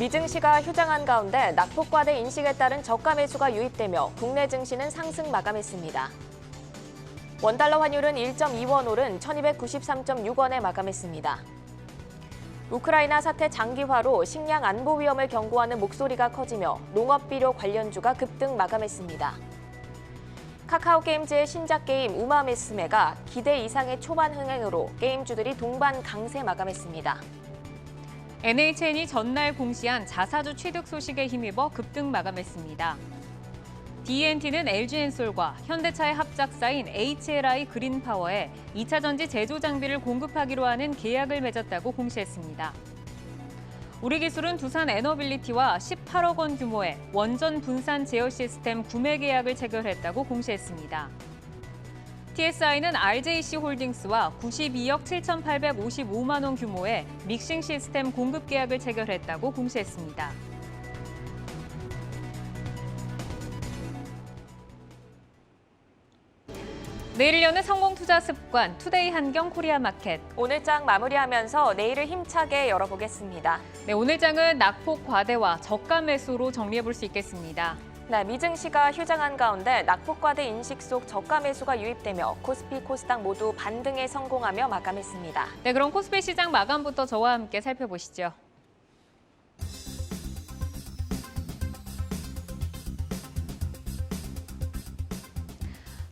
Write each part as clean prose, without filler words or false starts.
미증시가 휴장한 가운데 낙폭과대 인식에 따른 저가 매수가 유입되며 국내 증시는 상승 마감했습니다. 원달러 환율은 1.2원 오른 1293.6원에 마감했습니다. 우크라이나 사태 장기화로 식량 안보 위험을 경고하는 목소리가 커지며 농업비료 관련주가 급등 마감했습니다. 카카오게임즈의 신작 게임 우마메스메가 기대 이상의 초반 흥행으로 게임주들이 동반 강세 마감했습니다. NHN이 전날 공시한 자사주 취득 소식에 힘입어 급등 마감했습니다. D&T는 LG엔솔과 현대차의 합작사인 HLI 그린파워에 2차 전지 제조 장비를 공급하기로 하는 계약을 맺었다고 공시했습니다. 우리기술은 두산 에너빌리티와 18억 원 규모의 원전 분산 제어 시스템 구매 계약을 체결했다고 공시했습니다. TSI는 RJC홀딩스와 92억 7,855만 원 규모의 믹싱 시스템 공급 계약을 체결했다고 공시했습니다. 내일 여는 성공투자 습관 투데이 한경 코리아마켓. 오늘 장 마무리하면서 내일을 힘차게 열어보겠습니다. 네, 오늘 장은 낙폭 과대와 저가 매수로 정리해볼 수 있겠습니다. 네, 미증시가 휴장한 가운데 낙폭과대 인식 속 저가 매수가 유입되며 코스피, 코스닥 모두 반등에 성공하며 마감했습니다. 네, 그럼 코스피 시장 마감부터 저와 함께 살펴보시죠.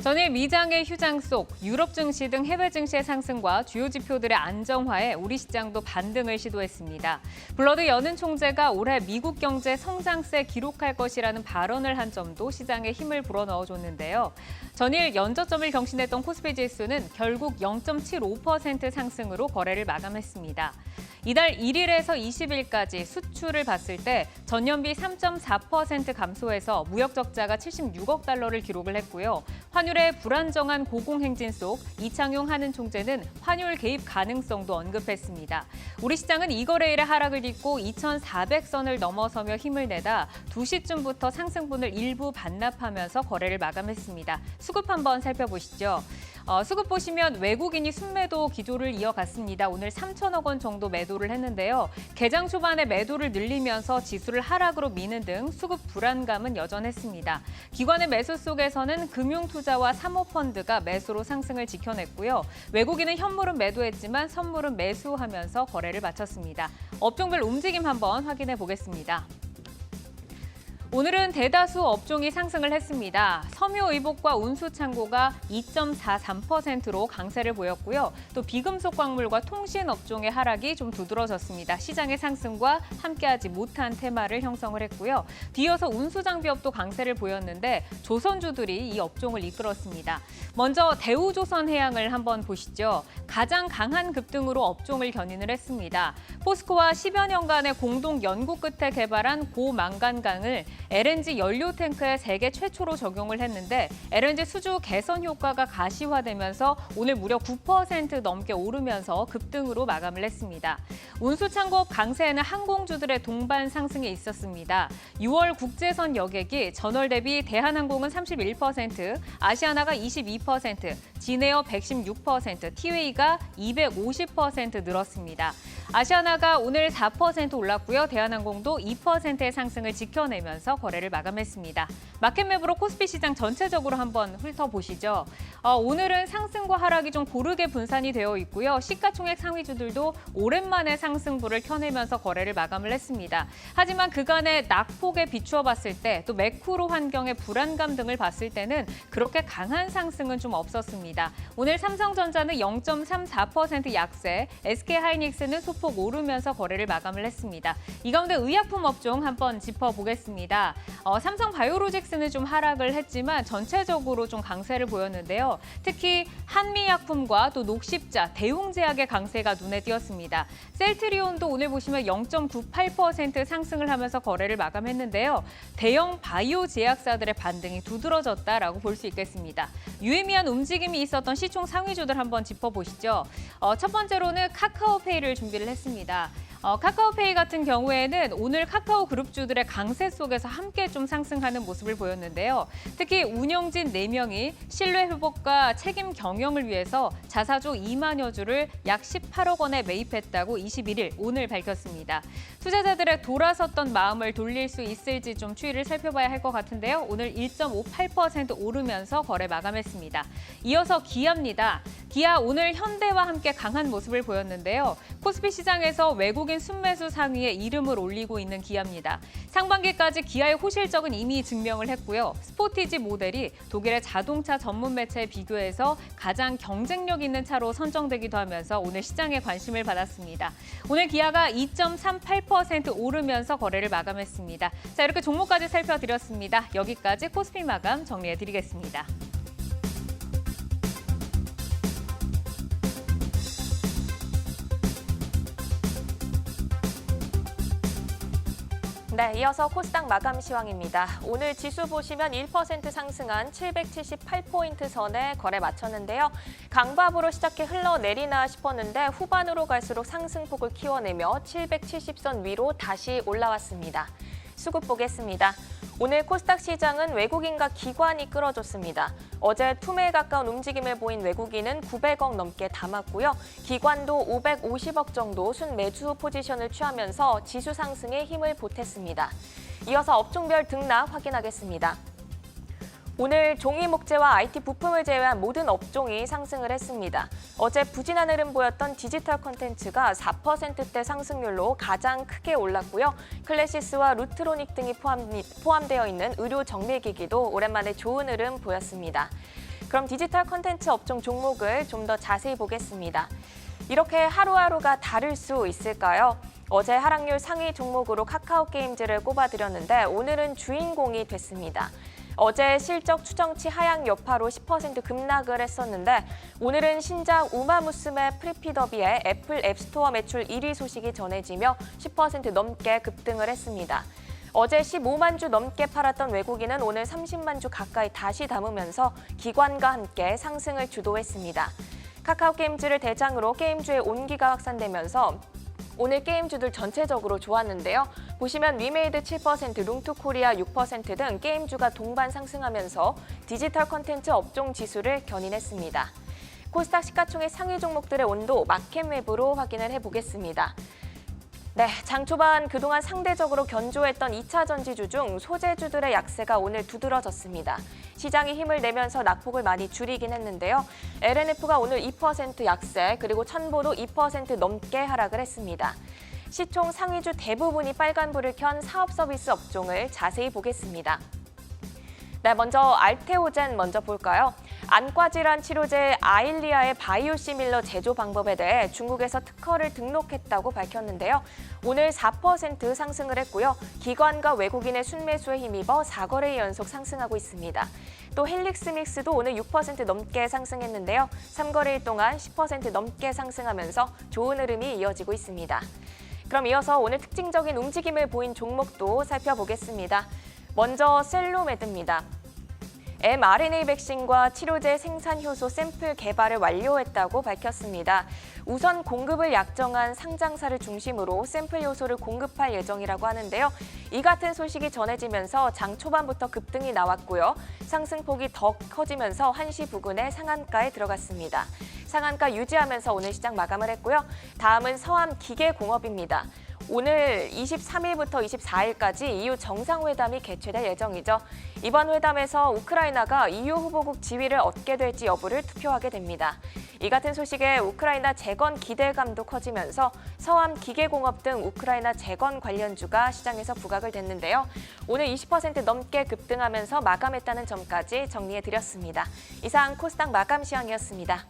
전일 미장의 휴장 속 유럽 증시 등 해외 증시의 상승과 주요 지표들의 안정화에 우리 시장도 반등을 시도했습니다. 블러드 여는 총재가 올해 미국 경제 성장세 기록할 것이라는 발언을 한 점도 시장에 힘을 불어넣어줬는데요. 전일 연저점을 경신했던 코스피 지수는 결국 0.75% 상승으로 거래를 마감했습니다. 이달 1일에서 20일까지 수출을 봤을 때 전년비 3.4% 감소해서 무역 적자가 76억 달러를 기록을 했고요. 환율의 불안정한 고공행진 속 이창용 한은 총재는 환율 개입 가능성도 언급했습니다. 우리 시장은 이 거래일에 하락을 딛고 2,400선을 넘어서며 힘을 내다 2시쯤부터 상승분을 일부 반납하면서 거래를 마감했습니다. 수급 한번 살펴보시죠. 수급 보시면 외국인이 순매도 기조를 이어갔습니다. 오늘 3천억 원 정도 매도를 했는데요. 개장 초반에 매도를 늘리면서 지수를 하락으로 미는 등 수급 불안감은 여전했습니다. 기관의 매수 속에서는 금융투자와 사모펀드가 매수로 상승을 지켜냈고요. 외국인은 현물은 매도했지만 선물은 매수하면서 거래를 마쳤습니다. 업종별 움직임 한번 확인해 보겠습니다. 오늘은 대다수 업종이 상승을 했습니다. 섬유의복과 운수창고가 2.43%로 강세를 보였고요. 또 비금속 광물과 통신 업종의 하락이 좀 두드러졌습니다. 시장의 상승과 함께하지 못한 테마를 형성을 했고요. 뒤어서 운수장비업도 강세를 보였는데 조선주들이 이 업종을 이끌었습니다. 먼저 대우조선해양을 한번 보시죠. 가장 강한 급등으로 업종을 견인을 했습니다. 포스코와 10여 년간의 공동 연구 끝에 개발한 고망간강을 LNG 연료 탱크에 세계 최초로 적용을 했는데 LNG 수주 개선 효과가 가시화되면서 오늘 무려 9% 넘게 오르면서 급등으로 마감을 했습니다. 운수창고업 강세에는 항공주들의 동반 상승이 있었습니다. 6월 국제선 여객이 전월 대비 대한항공은 31%, 아시아나가 22%, 진에어 116%, 티웨이가 250% 늘었습니다. 아시아나가 오늘 4% 올랐고요. 대한항공도 2%의 상승을 지켜내면서 거래를 마감했습니다. 마켓맵으로 코스피 시장 전체적으로 한번 훑어보시죠. 오늘은 상승과 하락이 좀 고르게 분산이 되어 있고요. 시가총액 상위주들도 오랜만에 상승부를 켜내면서 거래를 마감을 했습니다. 하지만 그간의 낙폭에 비추어 봤을 때 또 매크로 환경의 불안감 등을 봤을 때는 그렇게 강한 상승은 좀 없었습니다. 오늘 삼성전자는 0.34% 약세, SK하이닉스는 소폭 오르면서 거래를 마감을 했습니다. 이 가운데 의약품 업종 한번 짚어보겠습니다. 삼성바이오로직스는 좀 하락을 했지만 전체적으로 좀 강세를 보였는데요. 특히 한미약품과 또 녹십자, 대웅제약의 강세가 눈에 띄었습니다. 셀트리온도 오늘 보시면 0.98% 상승을 하면서 거래를 마감했는데요. 대형 바이오 제약사들의 반등이 두드러졌다라고 볼 수 있겠습니다. 유의미한 움직임이 있었던 시총 상위주들 한번 짚어보시죠. 첫 번째로는 카카오페이를 준비를 했습니다. 카카오페이 같은 경우에는 오늘 카카오 그룹주들의 강세 속에서 함께 좀 상승하는 모습을 보였는데요. 특히 운영진 4명이 신뢰 회복과 책임 경영을 위해서 자사주 2만여 주를 약 18억 원에 매입했다고 21일 오늘 밝혔습니다. 투자자들의 돌아섰던 마음을 돌릴 수 있을지 좀 추이를 살펴봐야 할 것 같은데요. 오늘 1.58% 오르면서 거래 마감했습니다. 이어서 기아입니다. 기아 오늘 현대와 함께 강한 모습을 보였는데요. 코스피 시장에서 외국인 순매수 상위에 이름을 올리고 있는 기아입니다. 상반기까지 기아의 호실적은 이미 증명을 했고요. 스포티지 모델이 독일의 자동차 전문 매체에 비교해서 가장 경쟁력 있는 차로 선정되기도 하면서 오늘 시장에 관심을 받았습니다. 오늘 기아가 2.38% 오르면서 거래를 마감했습니다. 자, 이렇게 종목까지 살펴드렸습니다. 여기까지 코스피 마감 정리해드리겠습니다. 네, 이어서 코스닥 마감 시황입니다. 오늘 지수 보시면 1% 상승한 778포인트 선에 거래 마쳤는데요. 강밥으로 시작해 흘러내리나 싶었는데 후반으로 갈수록 상승폭을 키워내며 770선 위로 다시 올라왔습니다. 수급 보겠습니다. 오늘 코스닥 시장은 외국인과 기관이 끌어줬습니다. 어제 투매에 가까운 움직임을 보인 외국인은 900억 넘게 담았고요. 기관도 550억 정도 순매수 포지션을 취하면서 지수 상승에 힘을 보탰습니다. 이어서 업종별 등락 확인하겠습니다. 오늘 종이 목재와 IT 부품을 제외한 모든 업종이 상승을 했습니다. 어제 부진한 흐름 보였던 디지털 콘텐츠가 4%대 상승률로 가장 크게 올랐고요. 클래시스와 루트로닉 등이 포함되어 있는 의료 정밀기기도 오랜만에 좋은 흐름 보였습니다. 그럼 디지털 콘텐츠 업종 종목을 좀 더 자세히 보겠습니다. 이렇게 하루하루가 다를 수 있을까요? 어제 하락률 상위 종목으로 카카오게임즈를 꼽아드렸는데 오늘은 주인공이 됐습니다. 어제 실적 추정치 하향 여파로 10% 급락을 했었는데 오늘은 신작 우마무스메 프리피더비의 애플 앱스토어 매출 1위 소식이 전해지며 10% 넘게 급등을 했습니다. 어제 15만 주 넘게 팔았던 외국인은 오늘 30만 주 가까이 다시 담으면서 기관과 함께 상승을 주도했습니다. 카카오게임즈를 대장으로 게임주의 온기가 확산되면서 오늘 게임주들 전체적으로 좋았는데요. 보시면 위메이드 7%, 룽투코리아 6% 등 게임주가 동반 상승하면서 디지털 콘텐츠 업종 지수를 견인했습니다. 코스닥 시가총액 상위 종목들의 온도 마켓맵으로 확인을 해보겠습니다. 네, 장 초반 그동안 상대적으로 견조했던 2차 전지주 중 소재주들의 약세가 오늘 두드러졌습니다. 시장이 힘을 내면서 낙폭을 많이 줄이긴 했는데요. LNF가 오늘 2% 약세, 그리고 첨보도 2% 넘게 하락을 했습니다. 시총 상위주 대부분이 빨간불을 켠 사업 서비스 업종을 자세히 보겠습니다. 네, 먼저 알테오젠 먼저 볼까요? 안과 질환 치료제 아일리아의 바이오시밀러 제조 방법에 대해 중국에서 특허를 등록했다고 밝혔는데요. 오늘 4% 상승을 했고요. 기관과 외국인의 순매수에 힘입어 4거래 연속 상승하고 있습니다. 또 헬릭스믹스도 오늘 6% 넘게 상승했는데요. 3거래일 동안 10% 넘게 상승하면서 좋은 흐름이 이어지고 있습니다. 그럼 이어서 오늘 특징적인 움직임을 보인 종목도 살펴보겠습니다. 먼저 셀로메드입니다. mRNA 백신과 치료제 생산 효소 샘플 개발을 완료했다고 밝혔습니다. 우선 공급을 약정한 상장사를 중심으로 샘플 요소를 공급할 예정이라고 하는데요. 이 같은 소식이 전해지면서 장 초반부터 급등이 나왔고요. 상승폭이 더 커지면서 1시 부근에 상한가에 들어갔습니다. 상한가 유지하면서 오늘 시장 마감을 했고요. 다음은 서암기계공업입니다. 오늘 23일부터 24일까지 EU 정상회담이 개최될 예정이죠. 이번 회담에서 우크라이나가 EU 후보국 지위를 얻게 될지 여부를 투표하게 됩니다. 이 같은 소식에 우크라이나 재건 기대감도 커지면서 서암기계공업 등 우크라이나 재건 관련주가 시장에서 부각을 됐는데요. 오늘 20% 넘게 급등하면서 마감했다는 점까지 정리해드렸습니다. 이상 코스닥 마감 시황이었습니다.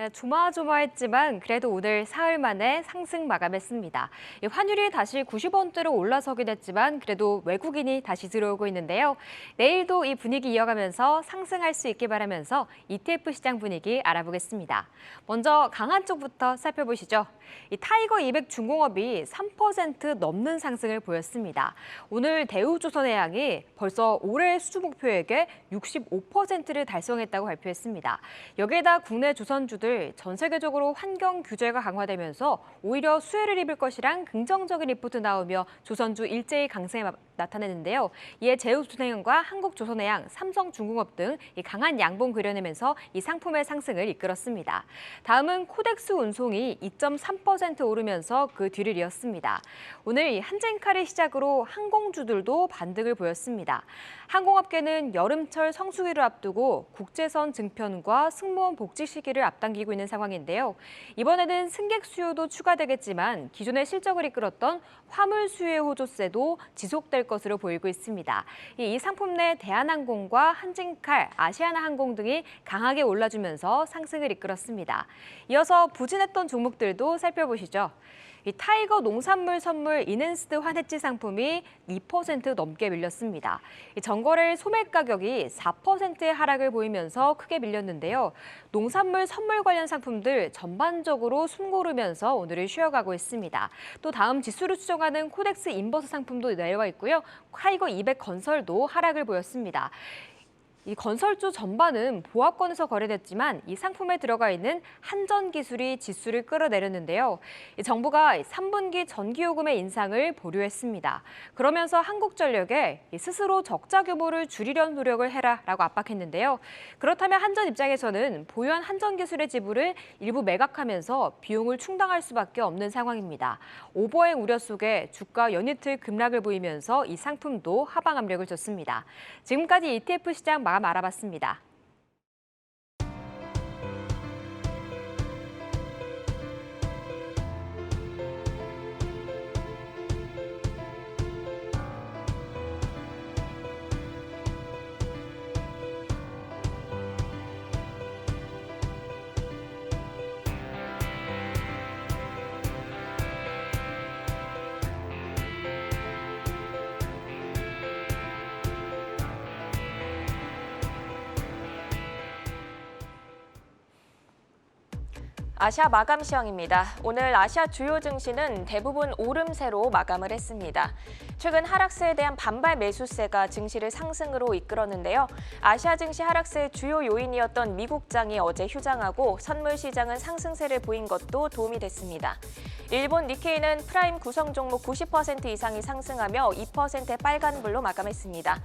네, 조마조마했지만 그래도 오늘 사흘 만에 상승 마감했습니다. 환율이 다시 90원대로 올라서긴 했지만 그래도 외국인이 다시 들어오고 있는데요. 내일도 이 분위기 이어가면서 상승할 수 있길 바라면서 ETF 시장 분위기 알아보겠습니다. 먼저 강한 쪽부터 살펴보시죠. 이 타이거 200 중공업이 3% 넘는 상승을 보였습니다. 오늘 대우조선해양이 벌써 올해 수주 목표액의 65%를 달성했다고 발표했습니다. 여기에다 국내 조선주들 전 세계적으로 환경 규제가 강화되면서 오히려 수혜를 입을 것이란 긍정적인 리포트 나오며 조선주 일제히 강세에 나타내는데요. 이에 제우조선해양과 한국조선해양, 삼성중공업 등 강한 양봉 그려내면서 이 상품의 상승을 이끌었습니다. 다음은 코덱스 운송이 2.3% 오르면서 그 뒤를 이었습니다. 오늘 한젠카를 시작으로 항공주들도 반등을 보였습니다. 항공업계는 여름철 성수기를 앞두고 국제선 증편과 승무원 복직 시기를 앞당기고 있는 상황인데요. 이번에는 승객 수요도 추가되겠지만 기존의 실적을 이끌었던 화물 수요의 호조세도 지속될 것으로 보이고 있습니다. 이 상품 내 대한항공과 한진칼, 아시아나항공 등이 강하게 올라주면서 상승을 이끌었습니다. 이어서 부진했던 종목들도 살펴보시죠. 이 타이거 농산물 선물 인핸스드 환해지 상품이 2% 넘게 밀렸습니다. 전거래일 소매 가격이 4%의 하락을 보이면서 크게 밀렸는데요. 농산물 선물 관련 상품들 전반적으로 숨고르면서 오늘을 쉬어가고 있습니다. 또 다음 지수를 추정하는 코덱스 인버스 상품도 내려와 있고요. 타이거 200 건설도 하락을 보였습니다. 이 건설주 전반은 보합권에서 거래됐지만 이 상품에 들어가 있는 한전기술이 지수를 끌어내렸는데요. 정부가 3분기 전기요금의 인상을 보류했습니다. 그러면서 한국전력에 스스로 적자 규모를 줄이려는 노력을 해라라고 압박했는데요. 그렇다면 한전 입장에서는 보유한 한전기술의 지분을 일부 매각하면서 비용을 충당할 수밖에 없는 상황입니다. 오버행 우려 속에 주가 연이틀 급락을 보이면서 이 상품도 하방 압력을 줬습니다. 지금까지 ETF 시장 마감 알아봤습니다. 아시아 마감 시황입니다. 오늘 아시아 주요 증시는 대부분 오름세로 마감을 했습니다. 최근 하락세에 대한 반발 매수세가 증시를 상승으로 이끌었는데요. 아시아 증시 하락세의 주요 요인이었던 미국장이 어제 휴장하고 선물 시장은 상승세를 보인 것도 도움이 됐습니다. 일본 니케이는 프라임 구성 종목 90% 이상이 상승하며 2%의 빨간불로 마감했습니다.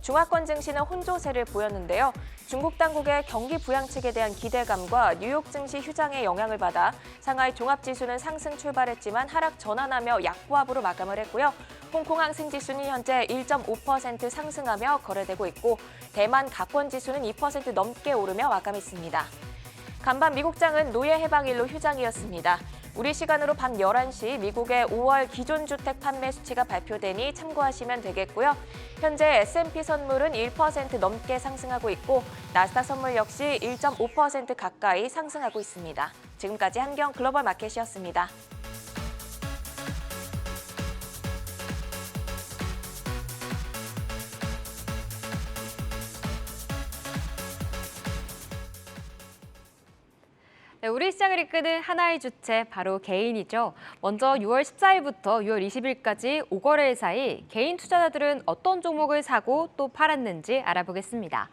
중화권 증시는 혼조세를 보였는데요. 중국 당국의 경기 부양책에 대한 기대감과 뉴욕 증시 휴장의 영향을 받아 상하이 종합지수는 상승 출발했지만 하락 전환하며 약보합으로 마감을 했고요. 홍콩 항생지수는 현재 1.5% 상승하며 거래되고 있고 대만 각권지수는 2% 넘게 오르며 마감했습니다. 간밤 미국장은 노예 해방일로 휴장이었습니다. 우리 시간으로 밤 11시 미국의 5월 기존주택 판매 수치가 발표되니 참고하시면 되겠고요. 현재 S&P 선물은 1% 넘게 상승하고 있고 나스닥 선물 역시 1.5% 가까이 상승하고 있습니다. 지금까지 한경 글로벌 마켓이었습니다. 네, 우리 시장을 이끄는 하나의 주체 바로 개인이죠. 먼저 6월 14일부터 6월 20일까지 5거래일 사이 개인 투자자들은 어떤 종목을 사고 또 팔았는지 알아보겠습니다.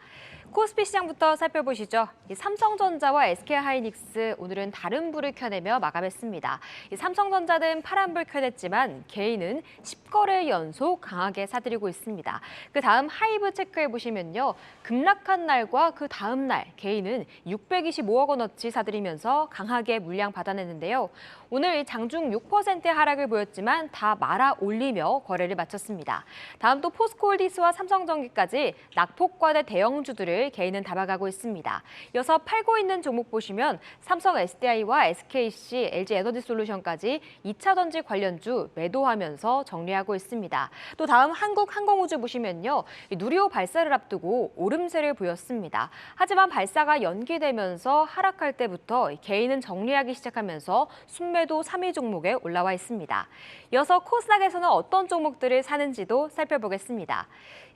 코스피 시장부터 살펴보시죠. 삼성전자와 SK하이닉스 오늘은 다른 불을 켜내며 마감했습니다. 삼성전자는 파란불 켜냈지만 개인은 10거래일 연속 강하게 사들이고 있습니다. 그 다음 하이브 체크해 보시면요. 급락한 날과 그 다음 날 개인은 625억 원어치 사들이면서 강하게 물량 받아냈는데요. 오늘 장중 6%의 하락을 보였지만 다 말아 올리며 거래를 마쳤습니다. 다음 또 포스코홀디스와 삼성전기까지 낙폭과대 대형주들을 종목을 개인은 담아가고 있습니다. 이어서 팔고 있는 종목 보시면 삼성 SDI와 SKC, LG에너지솔루션까지 2차전지 관련주 매도하면서 정리하고 있습니다. 또 다음 한국항공우주 보시면요. 누리호 발사를 앞두고 오름세를 보였습니다. 하지만 발사가 연기되면서 하락할 때부터 개인은 정리하기 시작하면서 순매도 3위 종목에 올라와 있습니다. 이어서 코스닥에서는 어떤 종목들을 사는지도 살펴보겠습니다.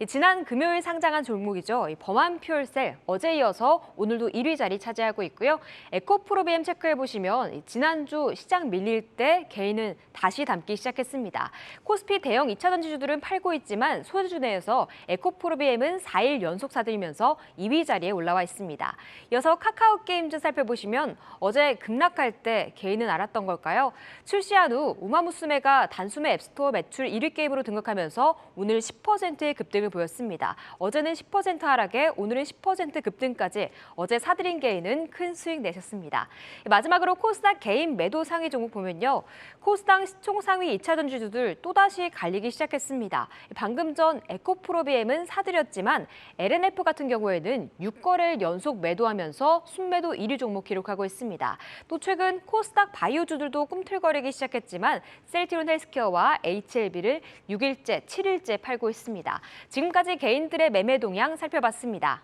지난 금요일 상장한 종목이죠. 범한퓨얼셀 어제 이어서 오늘도 1위 자리 차지하고 있고요. 에코프로비엠 체크해보시면 지난주 시장 밀릴 때 개인은 다시 담기 시작했습니다. 코스피 대형 2차 전지주들은 팔고 있지만 소주 내에서 에코프로비엠은 4일 연속 사들이면서 2위 자리에 올라와 있습니다. 이어서 카카오게임즈 살펴보시면 어제 급락할 때 개인은 알았던 걸까요? 출시한 후 우마무스메가 단숨에 앱스토어 매출 1위 게임으로 등극하면서 오늘 10%의 급등을 보였습니다. 어제는 10% 하락에 오늘은 10% 급등까지 어제 사들인 개인은 큰 수익 내셨습니다. 마지막으로 코스닥 개인 매도 상위 종목 보면요. 코스닥 총 상위 2차 전지주들 또다시 갈리기 시작했습니다. 방금 전 에코프로비엠은 사들였지만 LNF 같은 경우에는 6거래일 연속 매도하면서 순매도 1위 종목 기록하고 있습니다. 또 최근 코스닥 바이오주들도 꿈틀거리기 시작했지만 셀트리온 헬스케어와 HLB를 6일째, 7일째 팔고 있습니다. 지금까지 개인들의 매매 동향 살펴봤습니다.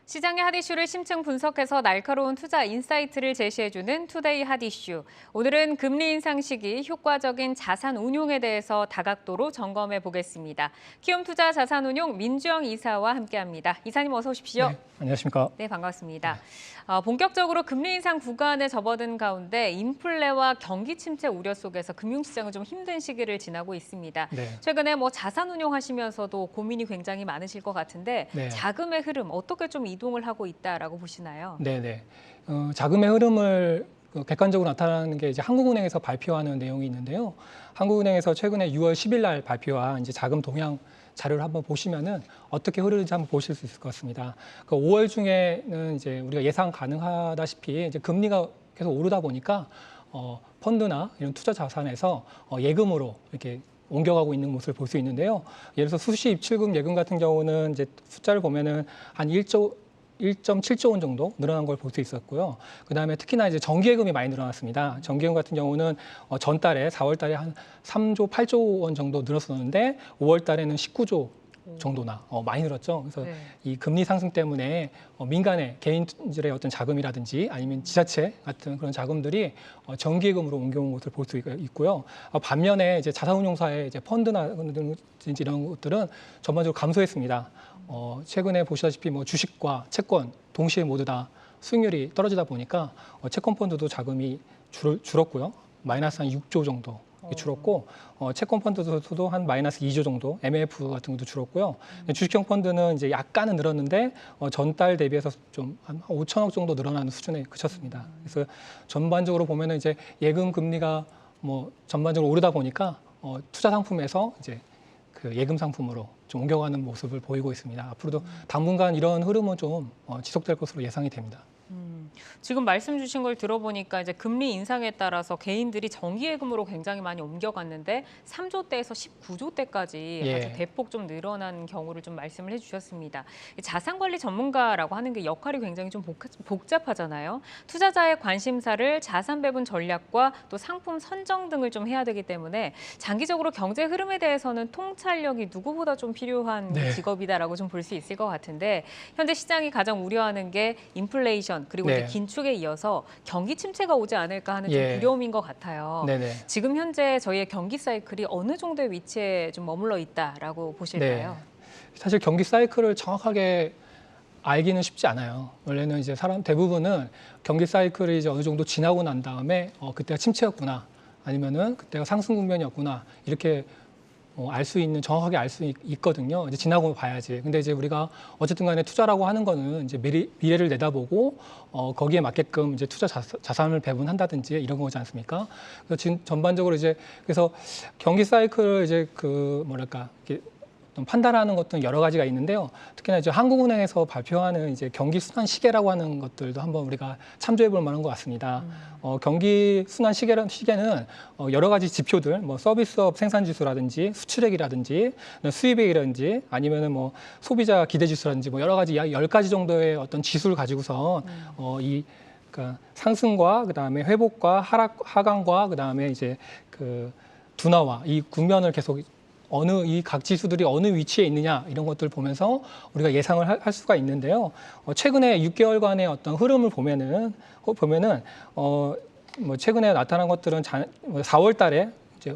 시장의 핫이슈를 심층 분석해서 날카로운 투자 인사이트를 제시해주는 투데이 핫이슈. 오늘은 금리 인상 시기 효과적인 자산 운용에 대해서 다각도로 점검해 보겠습니다. 키움투자 자산운용 민주영 이사와 함께합니다. 이사님 어서 오십시오. 네, 안녕하십니까. 네, 반갑습니다. 본격적으로 금리 인상 구간에 접어든 가운데 인플레와 경기 침체 우려 속에서 금융시장은 좀 힘든 시기를 지나고 있습니다. 네. 최근에 자산 운용하시면서도 고민이 굉장히 많으실 것 같은데 네. 자금의 흐름 어떻게 좀 이동을 하고 있다라고 보시나요? 네네. 자금의 흐름을 객관적으로 나타나는 게 이제 한국은행에서 발표하는 내용이 있는데요. 한국은행에서 최근에 6월 10일 날 발표한 이제 자금 동향 자료를 한번 보시면은 어떻게 흐르는지 한번 보실 수 있을 것 같습니다. 5월 중에는 이제 우리가 예상 가능하다시피 이제 금리가 계속 오르다 보니까 펀드나 이런 투자 자산에서 예금으로 이렇게 옮겨가고 있는 모습을 볼 수 있는데요. 예를 들어서 수시 입출금 예금 같은 경우는 이제 숫자를 보면은 한 1.7조 원 정도 늘어난 걸 볼 수 있었고요. 그다음에 특히나 이제 정기예금이 많이 늘어났습니다. 정기예금 같은 경우는 전달에 4월 달에 한 3조 8조 원 정도 늘었었는데 5월 달에는 19조 정도나 많이 늘었죠. 그래서 네. 이 금리 상승 때문에 민간의 개인들의 어떤 자금이라든지 아니면 지자체 같은 그런 자금들이 정기예금으로 옮겨온 것을 볼 수 있고요. 반면에 이제 자산운용사의 이제 펀드나 이런 것들은 전반적으로 감소했습니다. 최근에 보시다시피 주식과 채권 동시에 모두 다 수익률이 떨어지다 보니까 채권 펀드도 자금이 줄었고요. 마이너스 한 6조 정도 줄었고 채권 펀드도 한 마이너스 2조 정도, MLF 같은 것도 줄었고요. 주식형 펀드는 이제 약간은 늘었는데 전달 대비해서 좀 한 5천억 정도 늘어나는 수준에 그쳤습니다. 그래서 전반적으로 보면은 이제 예금 금리가 전반적으로 오르다 보니까 투자 상품에서 이제 그 예금 상품으로 좀 옮겨가는 모습을 보이고 있습니다. 앞으로도 당분간 이런 흐름은 좀 지속될 것으로 예상이 됩니다. 지금 말씀 주신 걸 들어보니까 이제 금리 인상에 따라서 개인들이 정기예금으로 굉장히 많이 옮겨갔는데 3조대에서 19조대까지 예. 아주 대폭 좀 늘어난 경우를 좀 말씀을 해주셨습니다. 자산관리 전문가라고 하는 게 역할이 굉장히 좀 복잡하잖아요. 투자자의 관심사를 자산 배분 전략과 또 상품 선정 등을 좀 해야 되기 때문에 장기적으로 경제 흐름에 대해서는 통찰력이 누구보다 좀 필요한 네. 직업이다라고 좀 볼 수 있을 것 같은데 현재 시장이 가장 우려하는 게 인플레이션 그리고 네. 네. 긴축에 이어서 경기 침체가 오지 않을까 하는 좀 예. 두려움인 것 같아요. 네네. 지금 현재 저희의 경기 사이클이 어느 정도의 위치에 좀 머물러 있다라고 보실까요? 네. 사실 경기 사이클을 정확하게 알기는 쉽지 않아요. 원래는 이제 사람 대부분은 경기 사이클이 이제 어느 정도 지나고 난 다음에 그때가 침체였구나, 아니면은 그때가 상승 국면이었구나, 이렇게 알 수 있는, 정확하게 알 수 있거든요. 이제 지나고 봐야지. 근데 이제 우리가 어쨌든 간에 투자라고 하는 거는 이제 미래를 내다보고 거기에 맞게끔 이제 투자 자산을 배분한다든지 이런 거지 않습니까? 그래서 지금 전반적으로 이제 그래서 경기 사이클을 이제 그 뭐랄까 이렇게 판단하는 것들은 여러 가지가 있는데요. 특히나 이제 한국은행에서 발표하는 이제 경기 순환 시계라고 하는 것들도 한번 우리가 참조해 볼 만한 것 같습니다. 경기 순환 시계는 여러 가지 지표들, 뭐 서비스업 생산 지수라든지 수출액이라든지 수입액이라든지 아니면은 뭐 소비자 기대 지수라든지 뭐 여러 가지 약 10가지 정도의 어떤 지수를 가지고서 그러니까 상승과 그다음에 회복과 하강과 그다음에 이제 그 둔화와 이 국면을 계속 이 각 지수들이 어느 위치에 있느냐 이런 것들을 보면서 우리가 예상을 할 수가 있는데요. 최근에 6개월간의 어떤 흐름을 보면은 뭐 최근에 나타난 것들은 4월달에 이제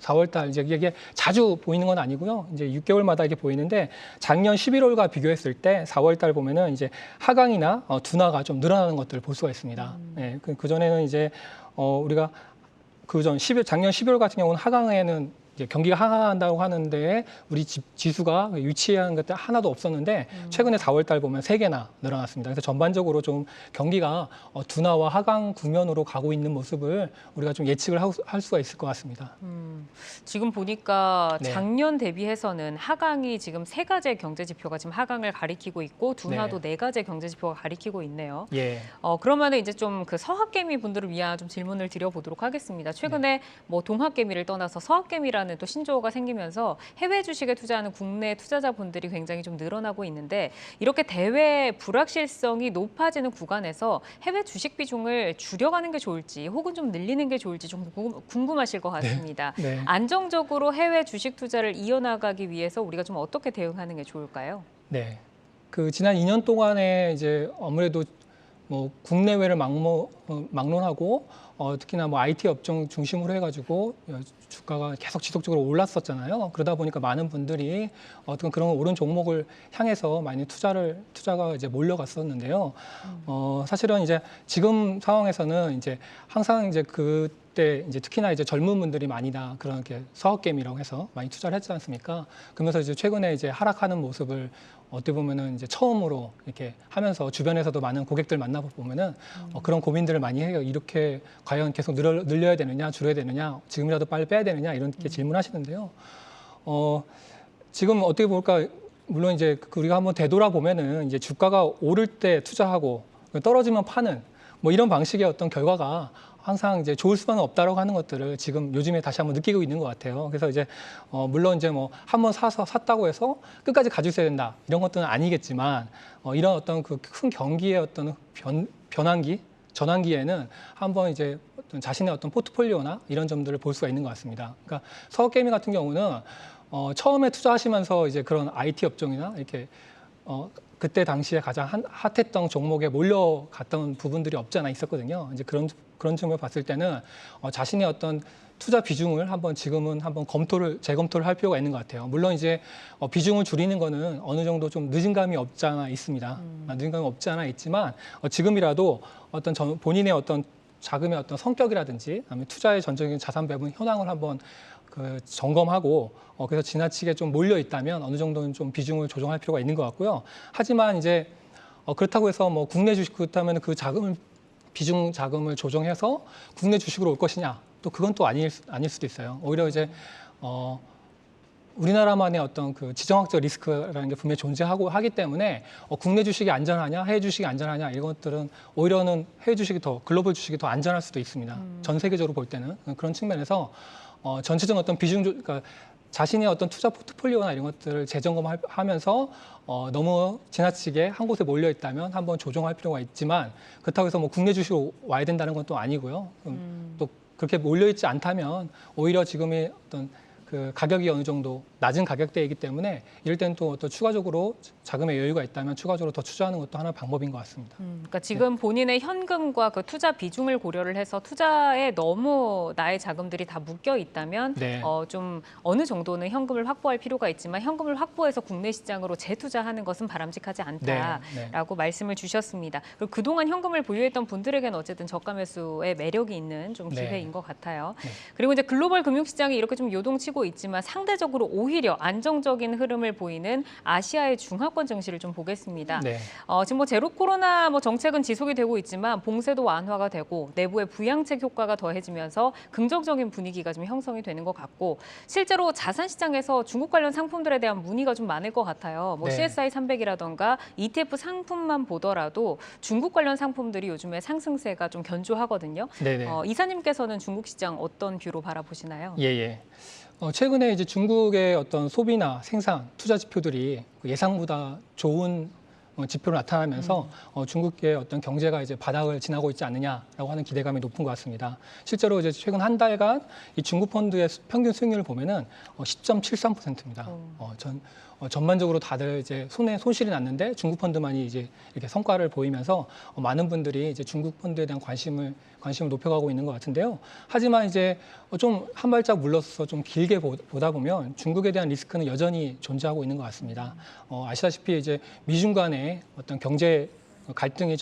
4월달 이제 이게 자주 보이는 건 아니고요. 이제 6개월마다 이게 보이는데 작년 11월과 비교했을 때 4월달 보면은 이제 하강이나 둔화가 좀 늘어나는 것들을 볼 수가 있습니다. 네, 그 전에는 이제 우리가 작년 12월 같은 경우는 하강에는 이제 경기가 하강한다고 하는데 우리 지수가 유치한 것들 하나도 없었는데 최근에 4월달 보면 3개나 늘어났습니다. 그래서 전반적으로 좀 경기가 둔화와 하강 국면으로 가고 있는 모습을 우리가 좀 예측을 할 수가 있을 것 같습니다. 지금 보니까 네. 작년 대비해서는 하강이 지금 3가지의 경제 지표가 지금 하강을 가리키고 있고 둔화도 4가지의 경제 지표가 가리키고 있네요. 예. 그러면은 이제 좀 그 서학개미 분들을 위한 좀 질문을 드려보도록 하겠습니다. 최근에 뭐 동학개미를 떠나서 서학개미라는 또 신조어가 생기면서 해외 주식에 투자하는 국내 투자자분들이 굉장히 좀 늘어나고 있는데 이렇게 대외 불확실성이 높아지는 구간에서 해외 주식 비중을 줄여가는 게 좋을지 혹은 좀 늘리는 게 좋을지 좀 궁금하실 것 같습니다. 네. 안정적으로 해외 주식 투자를 이어나가기 위해서 우리가 좀 어떻게 대응하는 게 좋을까요? 네. 그 지난 2년 동안에 이제 아무래도 뭐 국내외를 막론하고 특히나 뭐 IT 업종 중심으로 해가지고 주가가 계속 지속적으로 올랐었잖아요. 그러다 보니까 많은 분들이 어떤 그런 오른 종목을 향해서 많이 투자가 이제 몰려갔었는데요. 사실은 이제 지금 상황에서는 이제 항상 이제 그때 이제 특히나 이제 젊은 분들이 많이 다 그런 게 서학개미라고 해서 많이 투자를 했지 않습니까? 그러면서 이제 최근에 이제 하락하는 모습을 어떻게 보면은 이제 처음으로 이렇게 하면서 주변에서도 많은 고객들 만나보면은 그런 고민들을 많이 해요. 이렇게 과연 계속 늘려야 되느냐, 줄여야 되느냐, 지금이라도 빨리 빼야 되느냐 이렇게 질문하시는데요. 지금 어떻게 볼까? 물론 이제 우리가 한번 되돌아보면은 이제 주가가 오를 때 투자하고 떨어지면 파는 뭐 이런 방식의 어떤 결과가 항상 이제 좋을 수만은 없다라고 하는 것들을 지금 요즘에 다시 한번 느끼고 있는 것 같아요. 그래서 이제 물론 이제 뭐 한번 샀다고 해서 끝까지 가지고 있어야 된다 이런 것들은 아니겠지만 이런 어떤 그 큰 경기의 어떤 전환기에는 한번 이제 어떤 자신의 어떤 포트폴리오나 이런 점들을 볼 수가 있는 것 같습니다. 그러니까 서학개미 같은 경우는 처음에 투자하시면서 이제 그런 IT 업종이나 이렇게 그때 당시에 가장 핫했던 종목에 몰려갔던 부분들이 없지 않아 있었거든요. 이제 그런 측면을 봤을 때는 자신의 어떤 투자 비중을 지금은 한번 재검토를 할 필요가 있는 것 같아요. 물론 이제 비중을 줄이는 거는 어느 정도 좀 늦은 감이 없지 않아 있습니다. 늦은 감이 없지 않아 있지만 지금이라도 어떤 본인의 어떤 자금의 어떤 성격이라든지 아니면 투자의 전적인 자산 배분 현황을 한번 점검하고 그래서 지나치게 좀 몰려 있다면 어느 정도는 좀 비중을 조정할 필요가 있는 것 같고요. 하지만 이제 그렇다고 해서 뭐 국내 주식 그렇다면 그 비중 자금을 조정해서 국내 주식으로 올 것이냐? 또 그건 또 아닐 수도 있어요. 오히려 이제 우리나라만의 어떤 그 지정학적 리스크라는 게 분명히 존재하고 하기 때문에 국내 주식이 안전하냐, 해외 주식이 안전하냐 이런 것들은 오히려는 해외 주식이 글로벌 주식이 더 안전할 수도 있습니다. 전 세계적으로 볼 때는 그런 측면에서 전체적인 어떤 그러니까 자신의 어떤 투자 포트폴리오나 이런 것들을 재점검하면서 너무 지나치게 한 곳에 몰려 있다면 한번 조정할 필요가 있지만 그렇다고 해서 뭐 국내 주식으로 와야 된다는 건 또 아니고요. 또 그렇게 몰려 있지 않다면 오히려 지금의 어떤 그 가격이 어느 정도 낮은 가격대이기 때문에 이럴 때는 또 추가적으로 자금의 여유가 있다면 추가적으로 더 투자하는 것도 하나의 방법인 것 같습니다. 그러니까 지금 본인의 현금과 그 투자 비중을 고려를 해서 투자에 너무 나의 자금들이 다 묶여 있다면 네. 좀 어느 정도는 현금을 확보할 필요가 있지만 현금을 확보해서 국내 시장으로 재투자하는 것은 바람직하지 않다라고 말씀을 주셨습니다. 그리고 그동안 현금을 보유했던 분들에게는 어쨌든 저가 매수의 매력이 있는 좀 기회인 것 같아요. 그리고 이제 글로벌 금융시장이 이렇게 좀 요동치고 있지만 상대적으로 오히려 안정적인 흐름을 보이는 아시아의 중화권 증시를 좀 보겠습니다. 지금 뭐 제로 코로나 정책은 지속이 되고 있지만 봉쇄도 완화가 되고 내부의 부양책 효과가 더해지면서 긍정적인 분위기가 좀 형성이 되는 것 같고 실제로 자산 시장에서 중국 관련 상품들에 대한 문의가 좀 많을 것 같아요. 뭐 CSI 300이라던가 ETF 상품만 보더라도 중국 관련 상품들이 요즘에 상승세가 좀 견조하거든요. 이사님께서는 중국 시장 어떤 뷰로 바라보시나요? 최근에 이제 중국의 어떤 소비나 생산, 투자 지표들이 예상보다 좋은 지표로 나타나면서 중국의 어떤 경제가 이제 바닥을 지나고 있지 않느냐라고 하는 기대감이 높은 것 같습니다. 실제로 이제 최근 한 달간 이 중국 펀드의 평균 수익률을 보면은 10.73%입니다. 전반적으로 다들 이제 손실이 났는데 중국 펀드만이 이제 이렇게 성과를 보이면서 많은 분들이 이제 중국 펀드에 대한 관심을 높여가고 있는 것 같은데요. 하지만 이제 좀 한 발짝 물러서 좀 길게 보다 보면 중국에 대한 리스크는 여전히 존재하고 있는 것 같습니다. 아시다시피 이제 미중 간의 어떤 경제 갈등이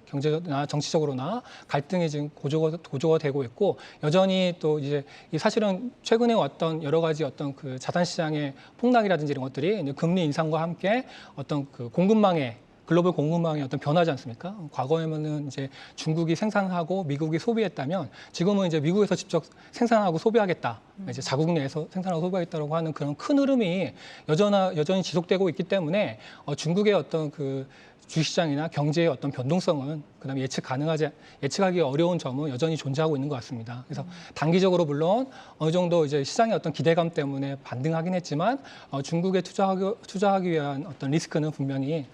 경제나 정치적으로나 갈등이 지금 고조가 되고 있고 여전히 또 이제 사실은 최근에 왔던 여러 가지 어떤 그 자산 시장의 폭락이라든지 이런 것들이 이제 금리 인상과 함께 어떤 그 글로벌 공급망의 어떤 변화지 않습니까? 과거에는 이제 중국이 생산하고 미국이 소비했다면 지금은 이제 미국에서 직접 생산하고 소비하겠다. 이제 자국 내에서 생산하고 소비하겠다라고 하는 그런 큰 흐름이 여전히 지속되고 있기 때문에 중국의 어떤 그 주식시장이나 경제의 어떤 변동성은 그다음에 예측하기 어려운 점은 여전히 존재하고 있는 것 같습니다. 그래서 단기적으로 물론 어느 정도 이제 시장의 어떤 기대감 때문에 반등하긴 했지만 중국에 투자하기 위한 어떤 리스크는 분명히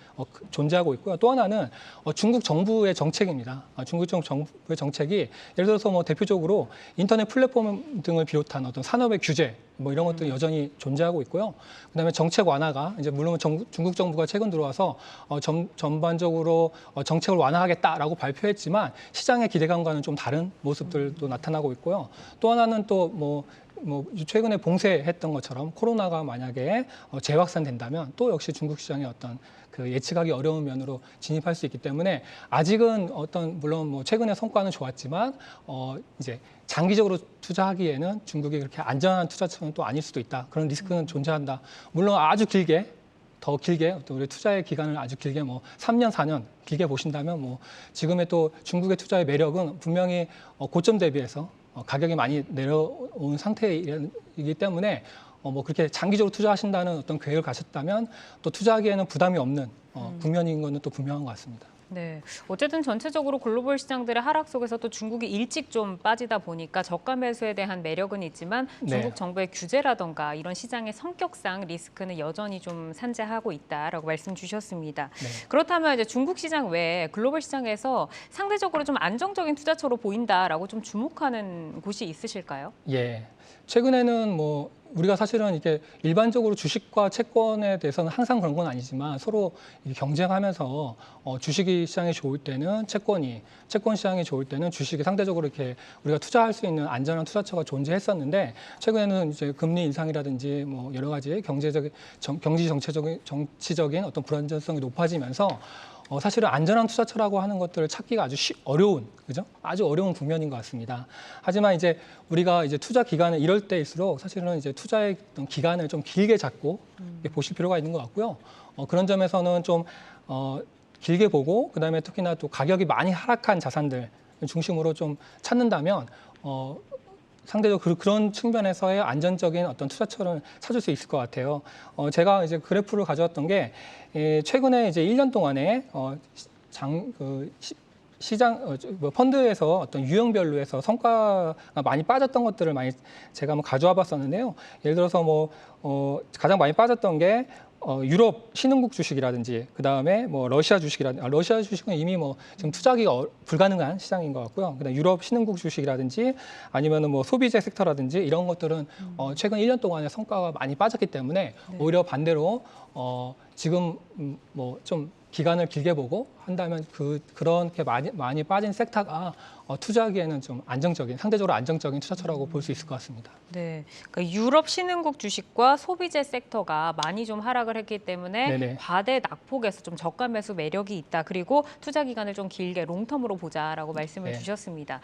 존재하고 있고요. 또 하나는 중국 정부의 정책입니다. 중국 정부의 정책이 예를 들어서 뭐 대표적으로 인터넷 플랫폼 등을 비롯한 어떤 산업의 규제 뭐 이런 것들이 여전히 존재하고 있고요. 그다음에 정책 완화가 이제 물론 중국 정부가 최근 들어와서 전반적으로 정책을 완화하겠다라고 발표했지만 시장의 기대감과는 좀 다른 모습들도 나타나고 있고요. 또 하나는 또 최근에 봉쇄했던 것처럼 코로나가 만약에 재확산된다면 또 역시 중국 시장의 어떤 그 예측하기 어려운 면으로 진입할 수 있기 때문에 아직은 물론 뭐 최근의 성과는 좋았지만 이제 장기적으로 투자하기에는 중국이 그렇게 안전한 투자처는 또 아닐 수도 있다. 그런 리스크는 존재한다. 물론 아주 더 길게 우리 투자의 기간을 아주 길게 뭐 3년, 4년 길게 보신다면 뭐 지금의 또 중국의 투자의 매력은 분명히 고점 대비해서 가격이 많이 내려온 상태이기 때문에 뭐 그렇게 장기적으로 투자하신다는 어떤 계획을 가셨다면 또 투자하기에는 부담이 없는 국면인 것은 또 분명한 것 같습니다. 네, 어쨌든 전체적으로 글로벌 시장들의 하락 속에서 또 중국이 일찍 좀 빠지다 보니까 저가 매수에 대한 매력은 있지만 중국 정부의 규제라던가 이런 시장의 성격상 리스크는 여전히 좀 산재하고 있다라고 말씀 주셨습니다. 그렇다면 이제 중국 시장 외에 글로벌 시장에서 상대적으로 좀 안정적인 투자처로 보인다라고 좀 주목하는 곳이 있으실까요? 최근에는 뭐 우리가 사실은 이게 일반적으로 주식과 채권에 대해서는 항상 그런 건 아니지만 서로 경쟁하면서 주식이 시장이 좋을 때는 채권 시장이 좋을 때는 주식이 상대적으로 이렇게 우리가 투자할 수 있는 안전한 투자처가 존재했었는데 최근에는 이제 금리 인상이라든지 뭐 여러 가지 정치적인 어떤 불안정성이 높아지면서 사실은 안전한 투자처라고 하는 것들을 찾기가 아주 아주 어려운 국면인 것 같습니다. 하지만 이제 우리가 이제 투자 기간을 이럴 때일수록 사실은 이제 투자의 어떤 기간을 좀 길게 잡고 보실 필요가 있는 것 같고요. 그런 점에서는 좀 길게 보고 그다음에 특히나 또 가격이 많이 하락한 자산들 중심으로 좀 찾는다면 상대적으로 그런 측면에서의 안전적인 어떤 투자처를 찾을 수 있을 것 같아요. 제가 이제 그래프를 가져왔던 게 최근에 이제 1년 동안에 시장 펀드에서 어떤 유형별로 해서 성과가 많이 빠졌던 것들을 제가 한번 가져와 봤었는데요. 예를 들어서 가장 많이 빠졌던 게 유럽 신흥국 주식이라든지 그다음에 뭐 러시아 주식이라든지 러시아 주식은 이미 뭐 지금 투자하기가 불가능한 시장인 것 같고요. 그다음 유럽 신흥국 주식이라든지 아니면은 뭐 소비재 섹터라든지 이런 것들은 최근 1년 동안에 성과가 많이 빠졌기 때문에 오히려 반대로 지금 뭐 좀 기간을 길게 보고 한다면 그렇게 많이 빠진 섹터가 투자하기에는 좀 상대적으로 안정적인 투자처라고 볼 수 있을 것 같습니다. 네, 그러니까 유럽 신흥국 주식과 소비재 섹터가 많이 좀 하락을 했기 때문에 네네. 과대 낙폭에서 좀 저가 매수 매력이 있다. 그리고 투자 기간을 좀 길게 롱텀으로 보자라고 말씀을 네. 주셨습니다.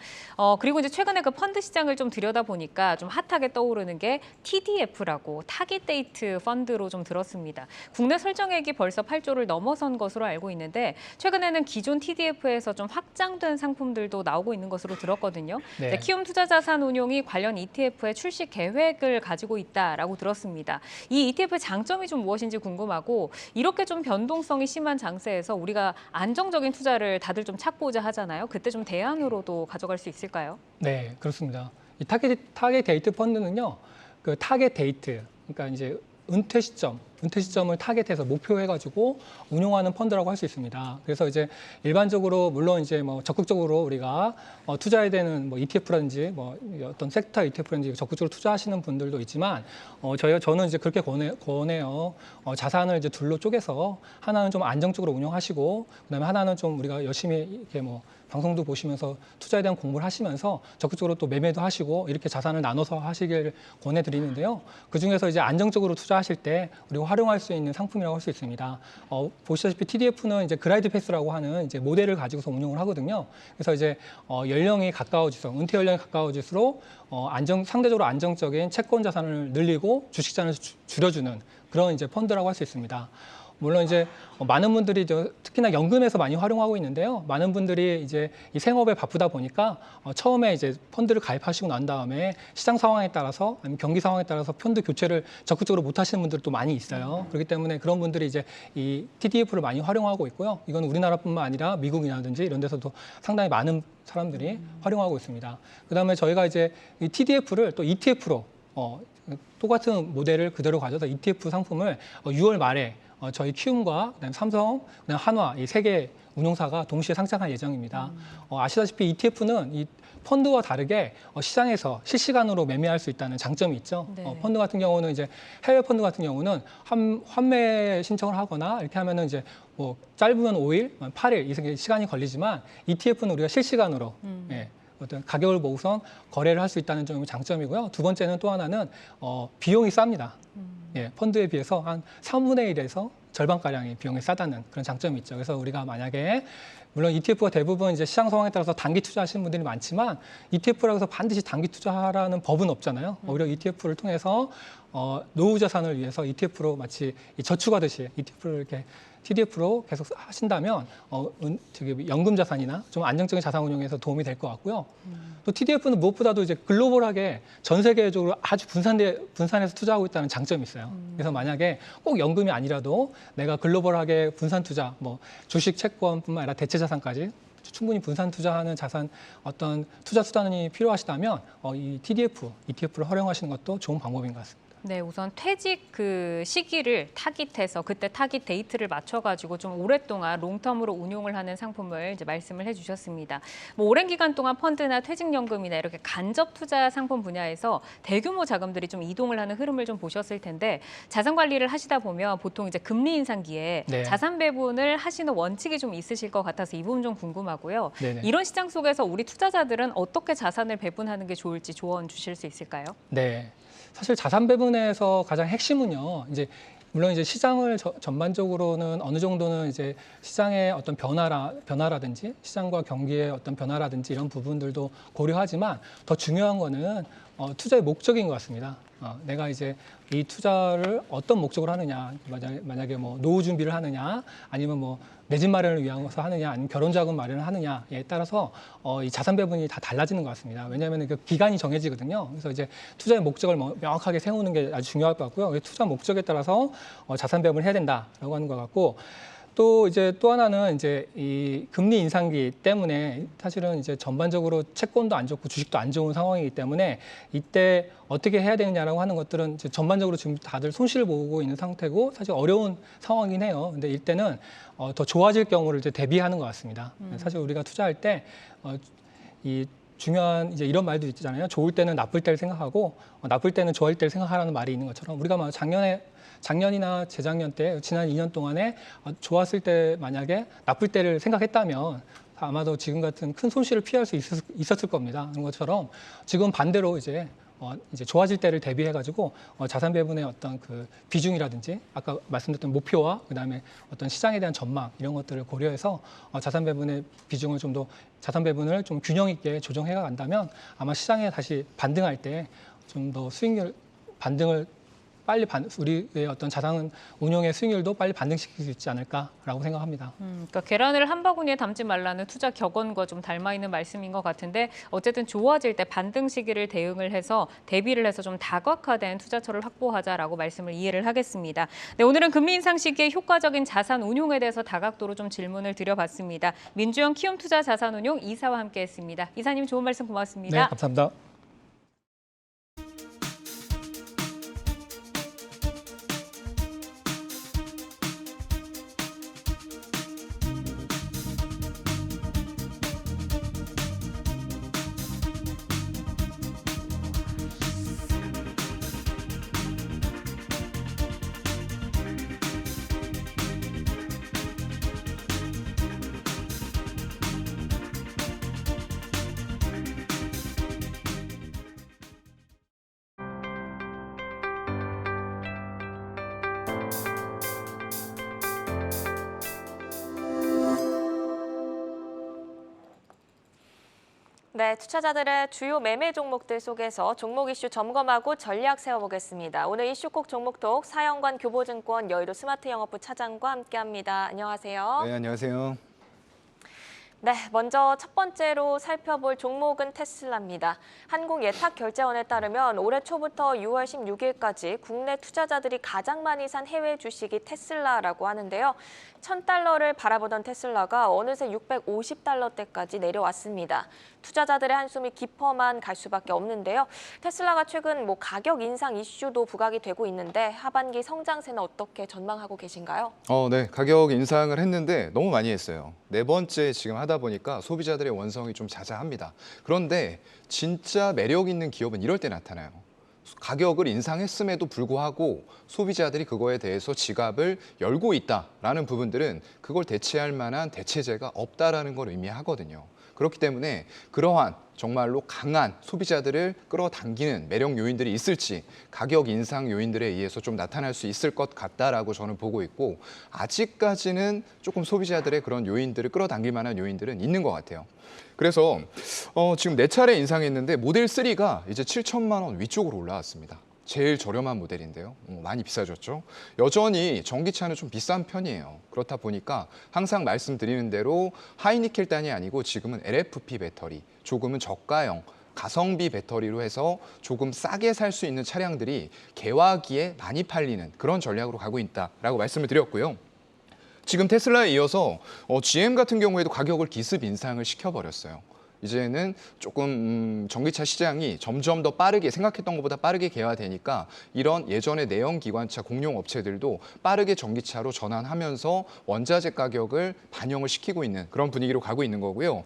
그리고 이제 최근에 그 펀드 시장을 좀 들여다 보니까 좀 핫하게 떠오르는 게 TDF라고 타깃 데이트 펀드로 좀 들었습니다. 국내 설정액이 벌써 8조를 넘어선 것으로 알고 있는데 최근에는 기존 TDF에서 좀 확장된 상품들도 나오고 있는 것으로 들었거든요. 네. 네, 키움 투자자산운용이 관련 ETF의 출시 계획을 가지고 있다라고 들었습니다. 이 ETF의 장점이 좀 무엇인지 궁금하고 이렇게 좀 변동성이 심한 장세에서 우리가 안정적인 투자를 다들 좀 찾고자 하잖아요. 그때 좀 대안으로도 가져갈 수 있을까요? 네, 그렇습니다. 이 타겟 데이트 펀드는요, 그 타겟 데이트, 그러니까 이제 은퇴 시점을 타겟해서 목표해가지고 운용하는 펀드라고 할 수 있습니다. 그래서 이제 일반적으로 물론 이제 뭐 적극적으로 우리가 투자해야 되는 뭐 ETF라든지 뭐 어떤 섹터 ETF라든지 적극적으로 투자하시는 분들도 있지만 저는 이제 그렇게 권해요. 자산을 이제 둘로 쪼개서 하나는 좀 안정적으로 운용하시고 그다음에 하나는 좀 우리가 열심히 이렇게 뭐 방송도 보시면서 투자에 대한 공부를 하시면서 적극적으로 또 매매도 하시고 이렇게 자산을 나눠서 하시길 권해드리는데요. 그중에서 이제 안정적으로 투자하실 때 우리가 활용할 수 있는 상품이라고 할 수 있습니다. 보시다시피 TDF는 이제 그라이드 패스라고 하는 이제 모델을 가지고서 운용을 하거든요. 그래서 이제 연령이 가까워질수록 은퇴 연령이 가까워질수록 상대적으로 안정적인 채권 자산을 늘리고 주식 자산을 줄여주는 그런 이제 펀드라고 할 수 있습니다. 물론 이제 많은 분들이 특히나 연금에서 많이 활용하고 있는데요. 많은 분들이 이제 이 생업에 바쁘다 보니까 처음에 이제 펀드를 가입하시고 난 다음에 시장 상황에 따라서 아니면 경기 상황에 따라서 펀드 교체를 적극적으로 못 하시는 분들도 많이 있어요. 그렇기 때문에 그런 분들이 이제 이 TDF를 많이 활용하고 있고요. 이건 우리나라뿐만 아니라 미국이라든지 이런 데서도 상당히 많은 사람들이 활용하고 있습니다. 그다음에 저희가 이제 이 TDF를 또 ETF로 똑같은 모델을 그대로 가져서 ETF 상품을 6월 말에 저희 키움과 그다음에 삼성, 그다음에 한화 이 세 개 운용사가 동시에 상장할 예정입니다. 아시다시피 ETF는 이 펀드와 다르게 시장에서 실시간으로 매매할 수 있다는 장점이 있죠. 네. 펀드 같은 경우는 이제 해외 펀드 같은 경우는 환매 신청을 하거나 이렇게 하면은 이제 뭐 짧으면 5일, 8일 이렇게 시간이 걸리지만 ETF는 우리가 실시간으로 어떤 가격을 보고선 거래를 할 수 있다는 점이 장점이고요. 두 번째는 또 하나는 비용이 쌉니다. 펀드에 비해서 한 3분의 1에서 절반가량의 비용이 싸다는 그런 장점이 있죠. 그래서 우리가 만약에 물론 ETF가 대부분 이제 시장 상황에 따라서 단기 투자하시는 분들이 많지만 ETF라고 해서 반드시 단기 투자하라는 법은 없잖아요. 오히려 ETF를 통해서 노후 자산을 위해서 ETF로 마치 저축하듯이 ETF를 이렇게 TDF로 계속 하신다면 연금 자산이나 좀 안정적인 자산 운용에서 도움이 될 것 같고요. 또 TDF는 무엇보다도 이제 글로벌하게 전 세계적으로 아주 분산해서 투자하고 있다는 장점이 있어요. 그래서 만약에 꼭 연금이 아니라도 내가 글로벌하게 분산 투자, 뭐 주식, 채권뿐만 아니라 대체 자산까지 충분히 분산 투자하는 어떤 투자 수단이 필요하시다면 이 ETF를 활용하시는 것도 좋은 방법인 것 같습니다. 네, 우선 퇴직 그 시기를 타깃해서 그때 타깃 데이트를 맞춰가지고 좀 오랫동안 롱텀으로 운용을 하는 상품을 이제 말씀을 해주셨습니다. 뭐 오랜 기간 동안 펀드나 퇴직연금이나 이렇게 간접 투자 상품 분야에서 대규모 자금들이 좀 이동을 하는 흐름을 좀 보셨을 텐데 자산 관리를 하시다 보면 보통 이제 금리 인상기에 네. 자산 배분을 하시는 원칙이 좀 있으실 것 같아서 이 부분 좀 궁금하고요. 네네. 이런 시장 속에서 우리 투자자들은 어떻게 자산을 배분하는 게 좋을지 조언 주실 수 있을까요? 네. 사실 자산 배분에서 가장 핵심은요. 이제 물론 이제 시장을 전반적으로는 어느 정도는 이제 시장의 어떤 변화라든지 시장과 경기의 어떤 변화라든지 이런 부분들도 고려하지만 더 중요한 거는 투자의 목적인 것 같습니다. 내가 이제 이 투자를 어떤 목적으로 하느냐, 만약에 뭐 노후 준비를 하느냐, 아니면 뭐 내 집 마련을 위해서 하느냐, 아니면 결혼 자금 마련을 하느냐에 따라서 이 자산 배분이 다 달라지는 것 같습니다. 왜냐하면 그 기간이 정해지거든요. 그래서 이제 투자의 목적을 명확하게 세우는 게 아주 중요할 것 같고요. 투자 목적에 따라서 자산 배분을 해야 된다라고 하는 것 같고. 또 이제 또 하나는 이제 이 금리 인상기 때문에 사실은 이제 전반적으로 채권도 안 좋고 주식도 안 좋은 상황이기 때문에 이때 어떻게 해야 되느냐라고 하는 것들은 이제 전반적으로 지금 다들 손실을 보고 있는 상태고 사실 어려운 상황이긴 해요. 근데 이때는 더 좋아질 경우를 이제 대비하는 것 같습니다. 사실 우리가 투자할 때 이 중요한 이제 이런 말도 있잖아요. 좋을 때는 나쁠 때를 생각하고 나쁠 때는 좋아할 때를 생각하라는 말이 있는 것처럼 우리가 막 작년이나 재작년 때 지난 2년 동안에 좋았을 때 만약에 나쁠 때를 생각했다면 아마도 지금 같은 큰 손실을 피할 수 있었을 겁니다. 그런 것처럼 지금 반대로 이제 좋아질 때를 대비해가지고 자산 배분의 어떤 그 비중이라든지 아까 말씀드렸던 목표와 그다음에 어떤 시장에 대한 전망 이런 것들을 고려해서 자산 배분의 비중을 자산 배분을 좀 균형 있게 조정해 간다면 아마 시장에 다시 반등할 때 좀 더 수익률 반등을 우리의 어떤 자산 운용의 수익률도 빨리 반등시킬 수 있지 않을까라고 생각합니다. 그러니까 계란을 한 바구니에 담지 말라는 투자 격언과 좀 닮아 있는 말씀인 것 같은데 어쨌든 좋아질 때 반등 시기를 대비를 해서 좀 다각화된 투자처를 확보하자라고 말씀을 이해를 하겠습니다. 네, 오늘은 금리 인상 시기에 효과적인 자산 운용에 대해서 다각도로 좀 질문을 드려봤습니다. 민주형 키움투자 자산운용 이사와 함께했습니다. 이사님 좋은 말씀 고맙습니다. 네, 감사합니다. 네, 투자자들의 주요 매매 종목들 속에서 종목 이슈 점검하고 전략 세워보겠습니다. 오늘 이슈콕 종목톡 사영관 교보증권 여의도 스마트 영업부 차장과 함께합니다. 안녕하세요. 네, 안녕하세요. 네, 먼저 첫 번째로 살펴볼 종목은 테슬라입니다. 한국예탁결제원에 따르면 올해 초부터 6월 16일까지 국내 투자자들이 가장 많이 산 해외 주식이 테슬라라고 하는데요. $1,000를 바라보던 테슬라가 어느새 $650대까지 내려왔습니다. 투자자들의 한숨이 깊어만 갈 수밖에 없는데요. 테슬라가 최근 가격 인상 이슈도 부각이 되고 있는데 하반기 성장세는 어떻게 전망하고 계신가요? 네, 가격 인상을 했는데 너무 많이 했어요. 네 번째 지금 하다 보니까 소비자들의 원성이 좀 자자합니다. 그런데 진짜 매력 있는 기업은 이럴 때 나타나요. 가격을 인상했음에도 불구하고 소비자들이 그거에 대해서 지갑을 열고 있다라는 부분들은 그걸 대체할 만한 대체제가 없다라는 걸 의미하거든요. 그렇기 때문에 그러한 정말로 강한 소비자들을 끌어당기는 매력 요인들이 있을지 가격 인상 요인들에 의해서 좀 나타날 수 있을 것 같다라고 저는 보고 있고 아직까지는 조금 소비자들의 그런 요인들을 끌어당길 만한 요인들은 있는 것 같아요. 그래서 지금 4차례 인상했는데 모델 3가 이제 7천만 원 위쪽으로 올라왔습니다. 제일 저렴한 모델인데요. 많이 비싸졌죠. 여전히 전기차는 좀 비싼 편이에요. 그렇다 보니까 항상 말씀드리는 대로 하이니켈단이 아니고 지금은 LFP 배터리, 조금은 저가형, 가성비 배터리로 해서 조금 싸게 살 수 있는 차량들이 개화기에 많이 팔리는 그런 전략으로 가고 있다라고 말씀을 드렸고요. 지금 테슬라에 이어서 GM 같은 경우에도 가격을 기습 인상을 시켜버렸어요. 이제는 조금 전기차 시장이 점점 더 빠르게 생각했던 것보다 빠르게 개화되니까 이런 예전의 내연기관차 공용 업체들도 빠르게 전기차로 전환하면서 원자재 가격을 반영을 시키고 있는 그런 분위기로 가고 있는 거고요.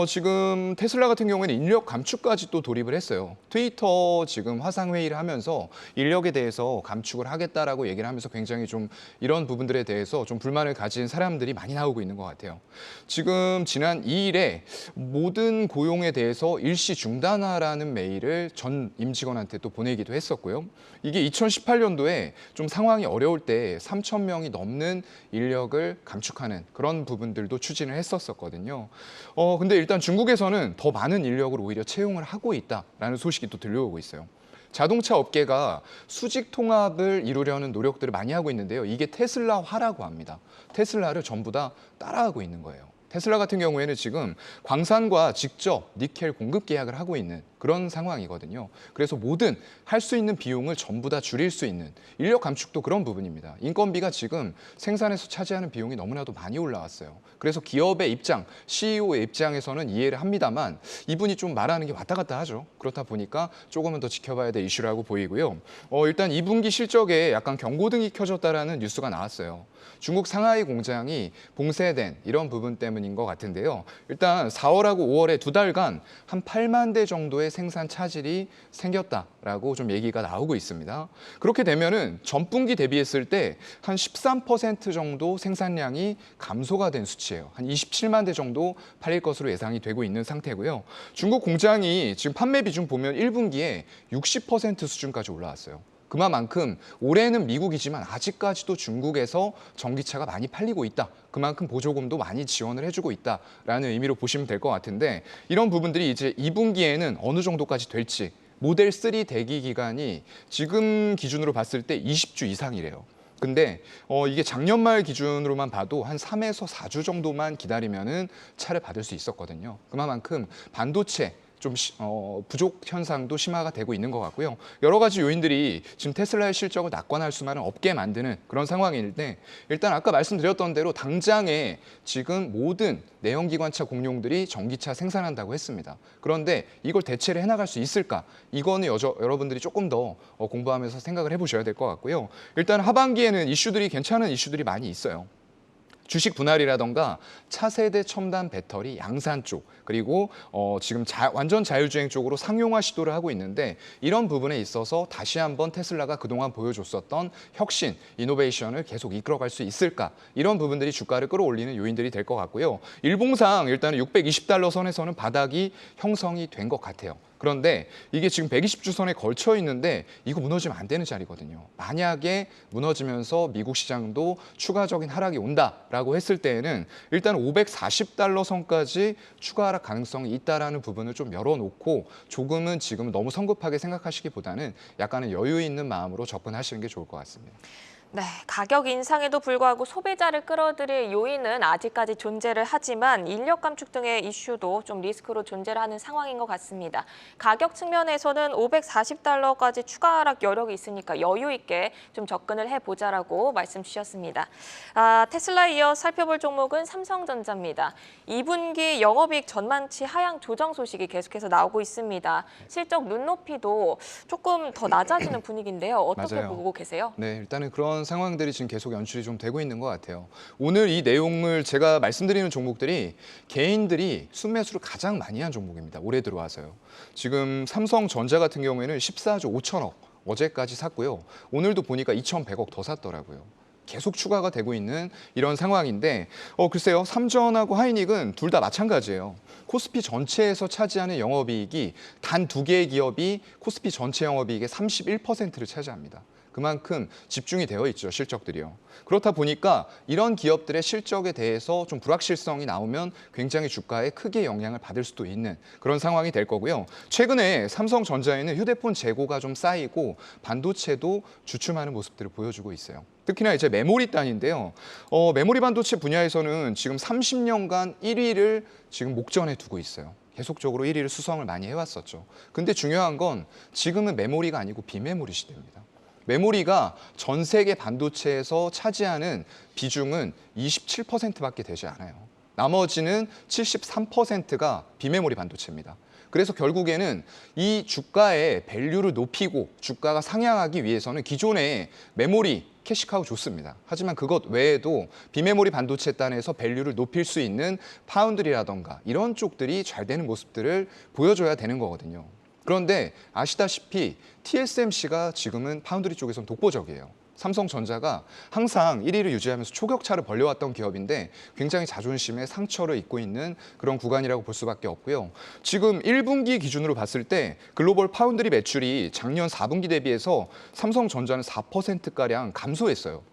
지금 테슬라 같은 경우에는 인력 감축까지 또 돌입을 했어요. 트위터 지금 화상회의를 하면서 인력에 대해서 감축을 하겠다라고 얘기를 하면서 굉장히 좀 이런 부분들에 대해서 좀 불만을 가진 사람들이 많이 나오고 있는 것 같아요. 지금 지난 2일에 모든 고용에 대해서 일시 중단하라는 메일을 전 임직원한테 또 보내기도 했었고요. 이게 2018년도에 좀 상황이 어려울 때 3,000명이 넘는 인력을 감축하는 그런 부분들도 추진을 했었거든요. 근데 일단 중국에서는 더 많은 인력을 오히려 채용을 하고 있다라는 소식이 또 들려오고 있어요. 자동차 업계가 수직 통합을 이루려는 노력들을 많이 하고 있는데요. 이게 테슬라화라고 합니다. 테슬라를 전부 다 따라하고 있는 거예요. 테슬라 같은 경우에는 지금 광산과 직접 니켈 공급 계약을 하고 있는 그런 상황이거든요. 그래서 모든 할 수 있는 비용을 전부 다 줄일 수 있는 인력 감축도 그런 부분입니다. 인건비가 지금 생산에서 차지하는 비용이 너무나도 많이 올라왔어요. 그래서 기업의 입장, CEO의 입장에서는 이해를 합니다만 이분이 좀 말하는 게 왔다 갔다 하죠. 그렇다 보니까 조금은 더 지켜봐야 될 이슈라고 보이고요. 일단 2분기 실적에 약간 경고등이 켜졌다라는 뉴스가 나왔어요. 중국 상하이 공장이 봉쇄된 이런 부분 때문인 것 같은데요. 일단 4월하고 5월에 2달간 한 8만 대 정도의 생산 차질이 생겼다라고 좀 얘기가 나오고 있습니다. 그렇게 되면은 전분기 대비했을 때 한 13% 정도 생산량이 감소가 된 수치예요. 한 27만 대 정도 팔릴 것으로 예상이 되고 있는 상태고요. 중국 공장이 지금 판매 비중 보면 1분기에 60% 수준까지 올라왔어요. 그만큼 올해는 미국이지만 아직까지도 중국에서 전기차가 많이 팔리고 있다. 그만큼 보조금도 많이 지원을 해주고 있다라는 의미로 보시면 될 것 같은데 이런 부분들이 이제 2분기에는 어느 정도까지 될지 모델 3 대기 기간이 지금 기준으로 봤을 때 20주 이상이래요. 근데 이게 작년 말 기준으로만 봐도 한 3에서 4주 정도만 기다리면은 차를 받을 수 있었거든요. 그만큼 반도체 좀 부족 현상도 심화가 되고 있는 것 같고요. 여러 가지 요인들이 지금 테슬라의 실적을 낙관할 수만은 없게 만드는 그런 상황인데 일단 아까 말씀드렸던 대로 당장에 지금 모든 내연기관차 공룡들이 전기차 생산한다고 했습니다. 그런데 이걸 대체를 해나갈 수 있을까? 이거는 여러분들이 조금 더 공부하면서 생각을 해보셔야 될 것 같고요. 일단 하반기에는 괜찮은 이슈들이 많이 있어요. 주식 분할이라던가 차세대 첨단 배터리 양산 쪽 그리고 지금 완전 자율주행 쪽으로 상용화 시도를 하고 있는데 이런 부분에 있어서 다시 한번 테슬라가 그동안 보여줬었던 혁신, 이노베이션을 계속 이끌어갈 수 있을까 이런 부분들이 주가를 끌어올리는 요인들이 될 것 같고요. 일봉상 일단은 620달러 선에서는 바닥이 형성이 된 것 같아요. 그런데 이게 지금 120주 선에 걸쳐 있는데 이거 무너지면 안 되는 자리거든요. 만약에 무너지면서 미국 시장도 추가적인 하락이 온다라고 했을 때에는 일단 540달러 선까지 추가 하락 가능성이 있다라는 부분을 좀 열어놓고 조금은 지금 너무 성급하게 생각하시기보다는 약간의 여유 있는 마음으로 접근하시는 게 좋을 것 같습니다. 네, 가격 인상에도 불구하고 소비자를 끌어들일 요인은 아직까지 존재를 하지만 인력 감축 등의 이슈도 좀 리스크로 존재를 하는 상황인 것 같습니다. 가격 측면에서는 540달러까지 추가 하락 여력이 있으니까 여유 있게 좀 접근을 해보자라고 말씀 주셨습니다. 테슬라에 이어 살펴볼 종목은 삼성전자입니다. 2분기 영업이익 전망치 하향 조정 소식이 계속해서 나오고 있습니다. 실적 눈높이도 조금 더 낮아지는 분위기인데요. 어떻게 맞아요. 보고 계세요? 네, 일단은 그런 상황들이 지금 계속 연출이 좀 되고 있는 것 같아요. 오늘 이 내용을 제가 말씀드리는 종목들이 개인들이 순매수를 가장 많이 한 종목입니다. 올해 들어와서요. 지금 삼성전자 같은 경우에는 14조 5천억 어제까지 샀고요. 오늘도 보니까 2,100억 더 샀더라고요. 계속 추가가 되고 있는 이런 상황인데 글쎄요. 삼전하고 하이닉은 둘 다 마찬가지예요. 코스피 전체에서 차지하는 영업이익이 단 2개의 기업이 코스피 전체 영업이익의 31%를 차지합니다. 그만큼 집중이 되어 있죠, 실적들이요. 그렇다 보니까 이런 기업들의 실적에 대해서 좀 불확실성이 나오면 굉장히 주가에 크게 영향을 받을 수도 있는 그런 상황이 될 거고요. 최근에 삼성전자에는 휴대폰 재고가 좀 쌓이고 반도체도 주춤하는 모습들을 보여주고 있어요. 특히나 이제 메모리 단인데요. 메모리 반도체 분야에서는 지금 30년간 1위를 지금 목전에 두고 있어요. 계속적으로 1위를 수성을 많이 해왔었죠. 근데 중요한 건 지금은 메모리가 아니고 비메모리 시대입니다. 메모리가 전 세계 반도체에서 차지하는 비중은 27%밖에 되지 않아요. 나머지는 73%가 비메모리 반도체입니다. 그래서 결국에는 이 주가의 밸류를 높이고 주가가 상향하기 위해서는 기존의 메모리 캐시카우 좋습니다. 하지만 그것 외에도 비메모리 반도체 단에서 밸류를 높일 수 있는 파운드리라던가 이런 쪽들이 잘 되는 모습들을 보여줘야 되는 거거든요. 그런데 아시다시피 TSMC가 지금은 파운드리 쪽에서는 독보적이에요. 삼성전자가 항상 1위를 유지하면서 초격차를 벌려왔던 기업인데 굉장히 자존심에 상처를 입고 있는 그런 구간이라고 볼 수밖에 없고요. 지금 1분기 기준으로 봤을 때 글로벌 파운드리 매출이 작년 4분기 대비해서 삼성전자는 4%가량 감소했어요.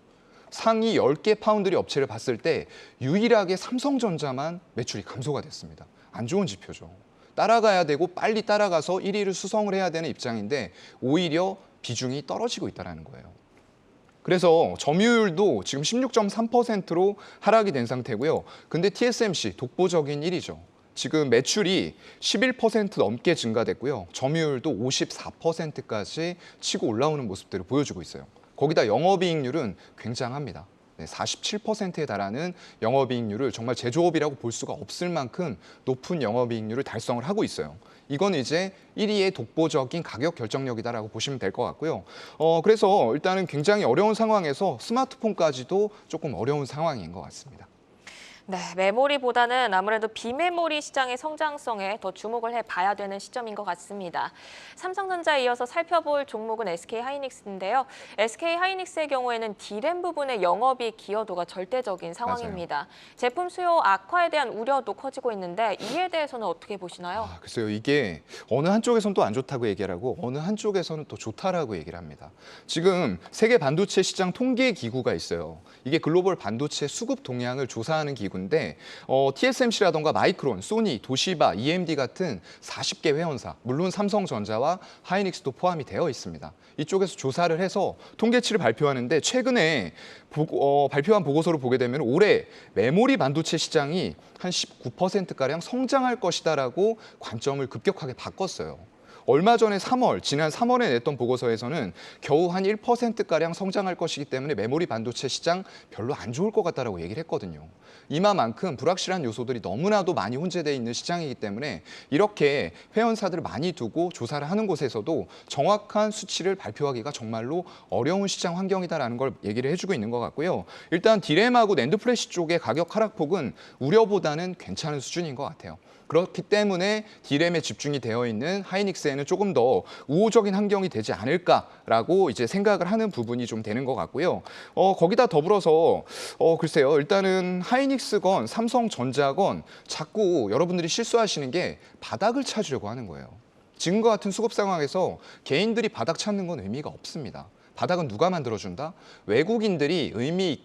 상위 10개 파운드리 업체를 봤을 때 유일하게 삼성전자만 매출이 감소가 됐습니다. 안 좋은 지표죠. 따라가야 되고 빨리 따라가서 1위를 수성을 해야 되는 입장인데 오히려 비중이 떨어지고 있다는 거예요. 그래서 점유율도 지금 16.3%로 하락이 된 상태고요. 근데 TSMC 독보적인 1위죠. 지금 매출이 11% 넘게 증가됐고요. 점유율도 54%까지 치고 올라오는 모습들을 보여주고 있어요. 거기다 영업이익률은 굉장합니다. 47%에 달하는 영업이익률을 정말 제조업이라고 볼 수가 없을 만큼 높은 영업이익률을 달성을 하고 있어요. 이건 이제 1위의 독보적인 가격 결정력이다라고 보시면 될 것 같고요. 그래서 일단은 굉장히 어려운 상황에서 스마트폰까지도 조금 어려운 상황인 것 같습니다. 네, 메모리보다는 아무래도 비메모리 시장의 성장성에 더 주목을 해봐야 되는 시점인 것 같습니다. 삼성전자에 이어서 살펴볼 종목은 SK하이닉스인데요. SK하이닉스의 경우에는 D램 부분의 영업이익 기여도가 절대적인 상황입니다. 맞아요. 제품 수요 악화에 대한 우려도 커지고 있는데 이에 대해서는 어떻게 보시나요? 글쎄요, 이게 어느 한쪽에서는 또 안 좋다고 얘기를 하고 어느 한쪽에서는 또 좋다라고 얘기를 합니다. 지금 세계 반도체 시장 통계 기구가 있어요. 이게 글로벌 반도체 수급 동향을 조사하는 기구인데 TSMC라던가 마이크론, 소니, 도시바, EMD 같은 40개 회원사, 물론 삼성전자와 하이닉스도 포함이 되어 있습니다. 이쪽에서 조사를 해서 통계치를 발표하는데 최근에 발표한 보고서를 보게 되면 올해 메모리 반도체 시장이 한 19%가량 성장할 것이다라고 관점을 급격하게 바꿨어요. 얼마 전에 지난 3월에 냈던 보고서에서는 겨우 한 1%가량 성장할 것이기 때문에 메모리 반도체 시장 별로 안 좋을 것 같다라고 얘기를 했거든요. 이마만큼 불확실한 요소들이 너무나도 많이 혼재되어 있는 시장이기 때문에 이렇게 회원사들을 많이 두고 조사를 하는 곳에서도 정확한 수치를 발표하기가 정말로 어려운 시장 환경이다라는 걸 얘기를 해주고 있는 것 같고요. 일단 D램하고 낸드 플래시 쪽의 가격 하락폭은 우려보다는 괜찮은 수준인 것 같아요. 그렇기 때문에 D램에 집중이 되어 있는 하이닉스에는 조금 더 우호적인 환경이 되지 않을까라고 이제 생각을 하는 부분이 좀 되는 것 같고요. 거기다 더불어서 글쎄요. 일단은 하이닉스건 삼성전자건 자꾸 여러분들이 실수하시는 게 바닥을 찾으려고 하는 거예요. 지금과 같은 수급 상황에서 개인들이 바닥 찾는 건 의미가 없습니다. 바닥은 누가 만들어준다? 외국인들이 의미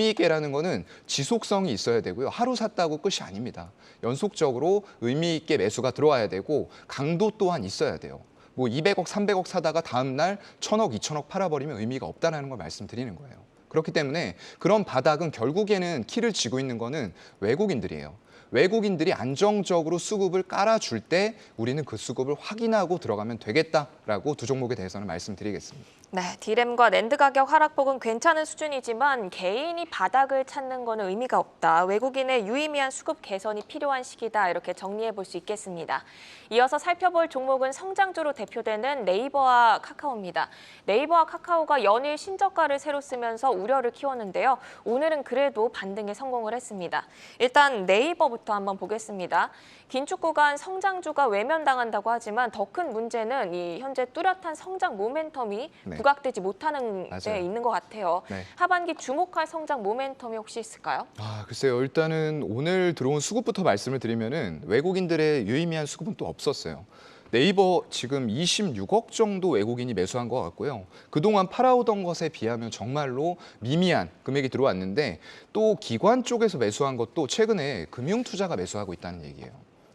있게라는 거는 지속성이 있어야 되고요. 하루 샀다고 끝이 아닙니다. 연속적으로 의미 있게 매수가 들어와야 되고 강도 또한 있어야 돼요. 뭐 200억, 300억 사다가 다음 날 1000억, 2000억 팔아버리면 의미가 없다는 걸 말씀드리는 거예요. 그렇기 때문에 그런 바닥은 결국에는 키를 쥐고 있는 거는 외국인들이에요. 외국인들이 안정적으로 수급을 깔아줄 때 우리는 그 수급을 확인하고 들어가면 되겠다라고 두 종목에 대해서는 말씀드리겠습니다. 네, D램과 낸드 가격 하락폭은 괜찮은 수준이지만 개인이 바닥을 찾는 거는 의미가 없다. 외국인의 유의미한 수급 개선이 필요한 시기다. 이렇게 정리해 볼 수 있겠습니다. 이어서 살펴볼 종목은 성장주로 대표되는 네이버와 카카오입니다. 네이버와 카카오가 연일 신저가를 새로 쓰면서 우려를 키웠는데요. 오늘은 그래도 반등에 성공을 했습니다. 일단 네이버부터 한번 보겠습니다. 긴축 구간 성장주가 외면당한다고 하지만 더 큰 문제는 이 현재 뚜렷한 성장 모멘텀이 부각되지 못하는 데 있는 것 같아요. 네. 하반기 주목할 성장 모멘텀이 혹시 있을까요? 글쎄요. 일단은 오늘 들어온 수급부터 말씀을 드리면은 외국인들의 유의미한 수급은 또 없었어요. 네이버 지금 26억 정도 외국인이 매수한 것 같고요. 그동안 팔아오던 것에 비하면 정말로 미미한 금액이 들어왔는데 또 기관 쪽에서 매수한 것도 최근에 금융투자가 매수하고 있다는 얘기예요.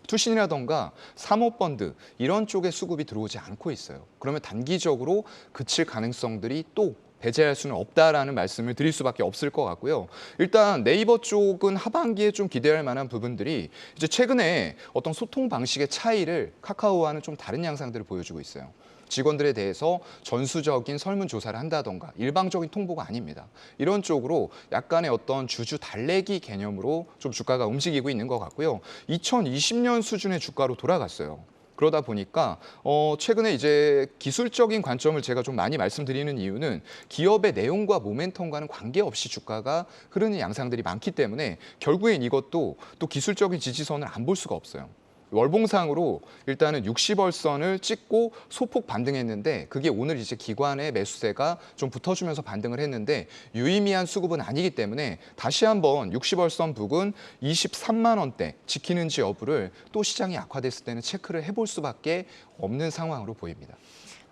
투신이라던가 사모펀드 이런 쪽에 수급이 들어오지 않고 있어요. 그러면 단기적으로 그칠 가능성들이 또 배제할 수는 없다라는 말씀을 드릴 수밖에 없을 것 같고요. 일단 네이버 쪽은 하반기에 좀 기대할 만한 부분들이 이제 최근에 어떤 소통 방식의 차이를 카카오와는 좀 다른 양상들을 보여주고 있어요. 직원들에 대해서 전수적인 설문조사를 한다던가 일방적인 통보가 아닙니다. 이런 쪽으로 약간의 어떤 주주 달래기 개념으로 좀 주가가 움직이고 있는 것 같고요. 2020년 수준의 주가로 돌아갔어요. 그러다 보니까 최근에 이제 기술적인 관점을 제가 좀 많이 말씀드리는 이유는 기업의 내용과 모멘텀과는 관계없이 주가가 흐르는 양상들이 많기 때문에 결국엔 이것도 또 기술적인 지지선을 안 볼 수가 없어요. 월봉상으로 일단은 60월선을 찍고 소폭 반등했는데 그게 오늘 이제 기관의 매수세가 좀 붙어주면서 반등을 했는데 유의미한 수급은 아니기 때문에 다시 한번 60월선 부근 23만 원대 지키는지 여부를 또 시장이 악화됐을 때는 체크를 해볼 수밖에 없는 상황으로 보입니다.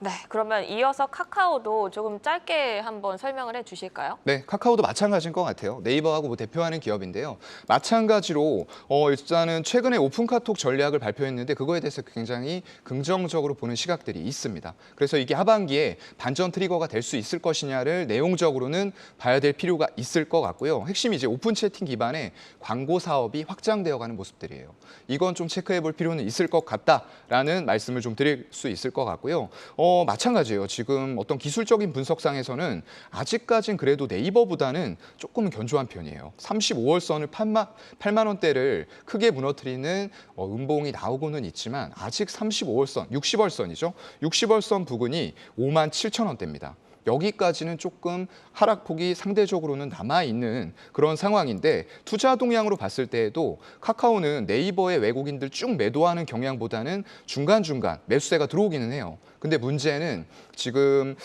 네, 그러면 이어서 카카오도 조금 짧게 한번 설명을 해주실까요? 네, 카카오도 마찬가지인 것 같아요. 네이버하고 뭐 대표하는 기업인데요. 마찬가지로 일단은 최근에 오픈 카톡 전략을 발표했는데 그거에 대해서 굉장히 긍정적으로 보는 시각들이 있습니다. 그래서 이게 하반기에 반전 트리거가 될 수 있을 것이냐를 내용적으로는 봐야 될 필요가 있을 것 같고요. 핵심이 이제 오픈 채팅 기반의 광고 사업이 확장되어가는 모습들이에요. 이건 좀 체크해 볼 필요는 있을 것 같다라는 말씀을 좀 드릴 수 있을 것 같고요. 마찬가지예요. 지금 어떤 기술적인 분석상에서는 아직까진 그래도 네이버보다는 조금 견조한 편이에요. 35월선을 8만 원대를 크게 무너뜨리는 음봉이 나오고는 있지만 아직 35월선, 60월선이죠. 60월선 부근이 5만 7천 원대입니다. 여기까지는 조금 하락폭이 상대적으로는 남아있는 그런 상황인데 투자 동향으로 봤을 때에도 카카오는 네이버의 외국인들 쭉 매도하는 경향보다는 중간중간 매수세가 들어오기는 해요. 근데 문제는 지금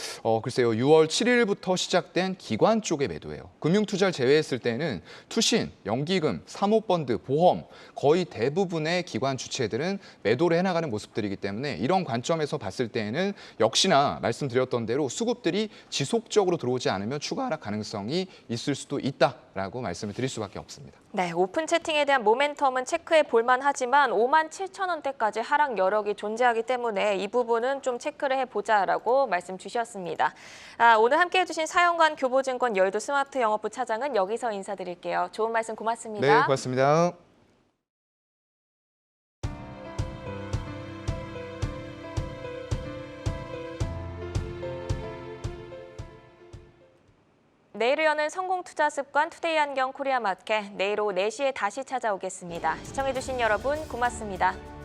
글쎄요 6월 7일부터 시작된 기관 쪽의 매도예요. 금융투자를 제외했을 때는 투신, 연기금, 사모펀드, 보험 거의 대부분의 기관 주체들은 매도를 해나가는 모습들이기 때문에 이런 관점에서 봤을 때에는 역시나 말씀드렸던 대로 수급들이 지속적으로 들어오지 않으면 추가 하락 가능성이 있을 수도 있다라고 말씀을 드릴 수밖에 없습니다. 네, 오픈 채팅에 대한 모멘텀은 체크해 볼만 하지만 5만 7천 원대까지 하락 여력이 존재하기 때문에 이 부분은 좀 체크를 해보자라고 말씀 주셨습니다. 오늘 함께해 주신 사연관 교보증권 여의도 스마트 영업부 차장은 여기서 인사드릴게요. 좋은 말씀 고맙습니다. 네, 고맙습니다. 내일 여는 성공투자습관 투데이 안경 코리아 마켓 내일 오후 4시에 다시 찾아오겠습니다. 시청해주신 여러분 고맙습니다.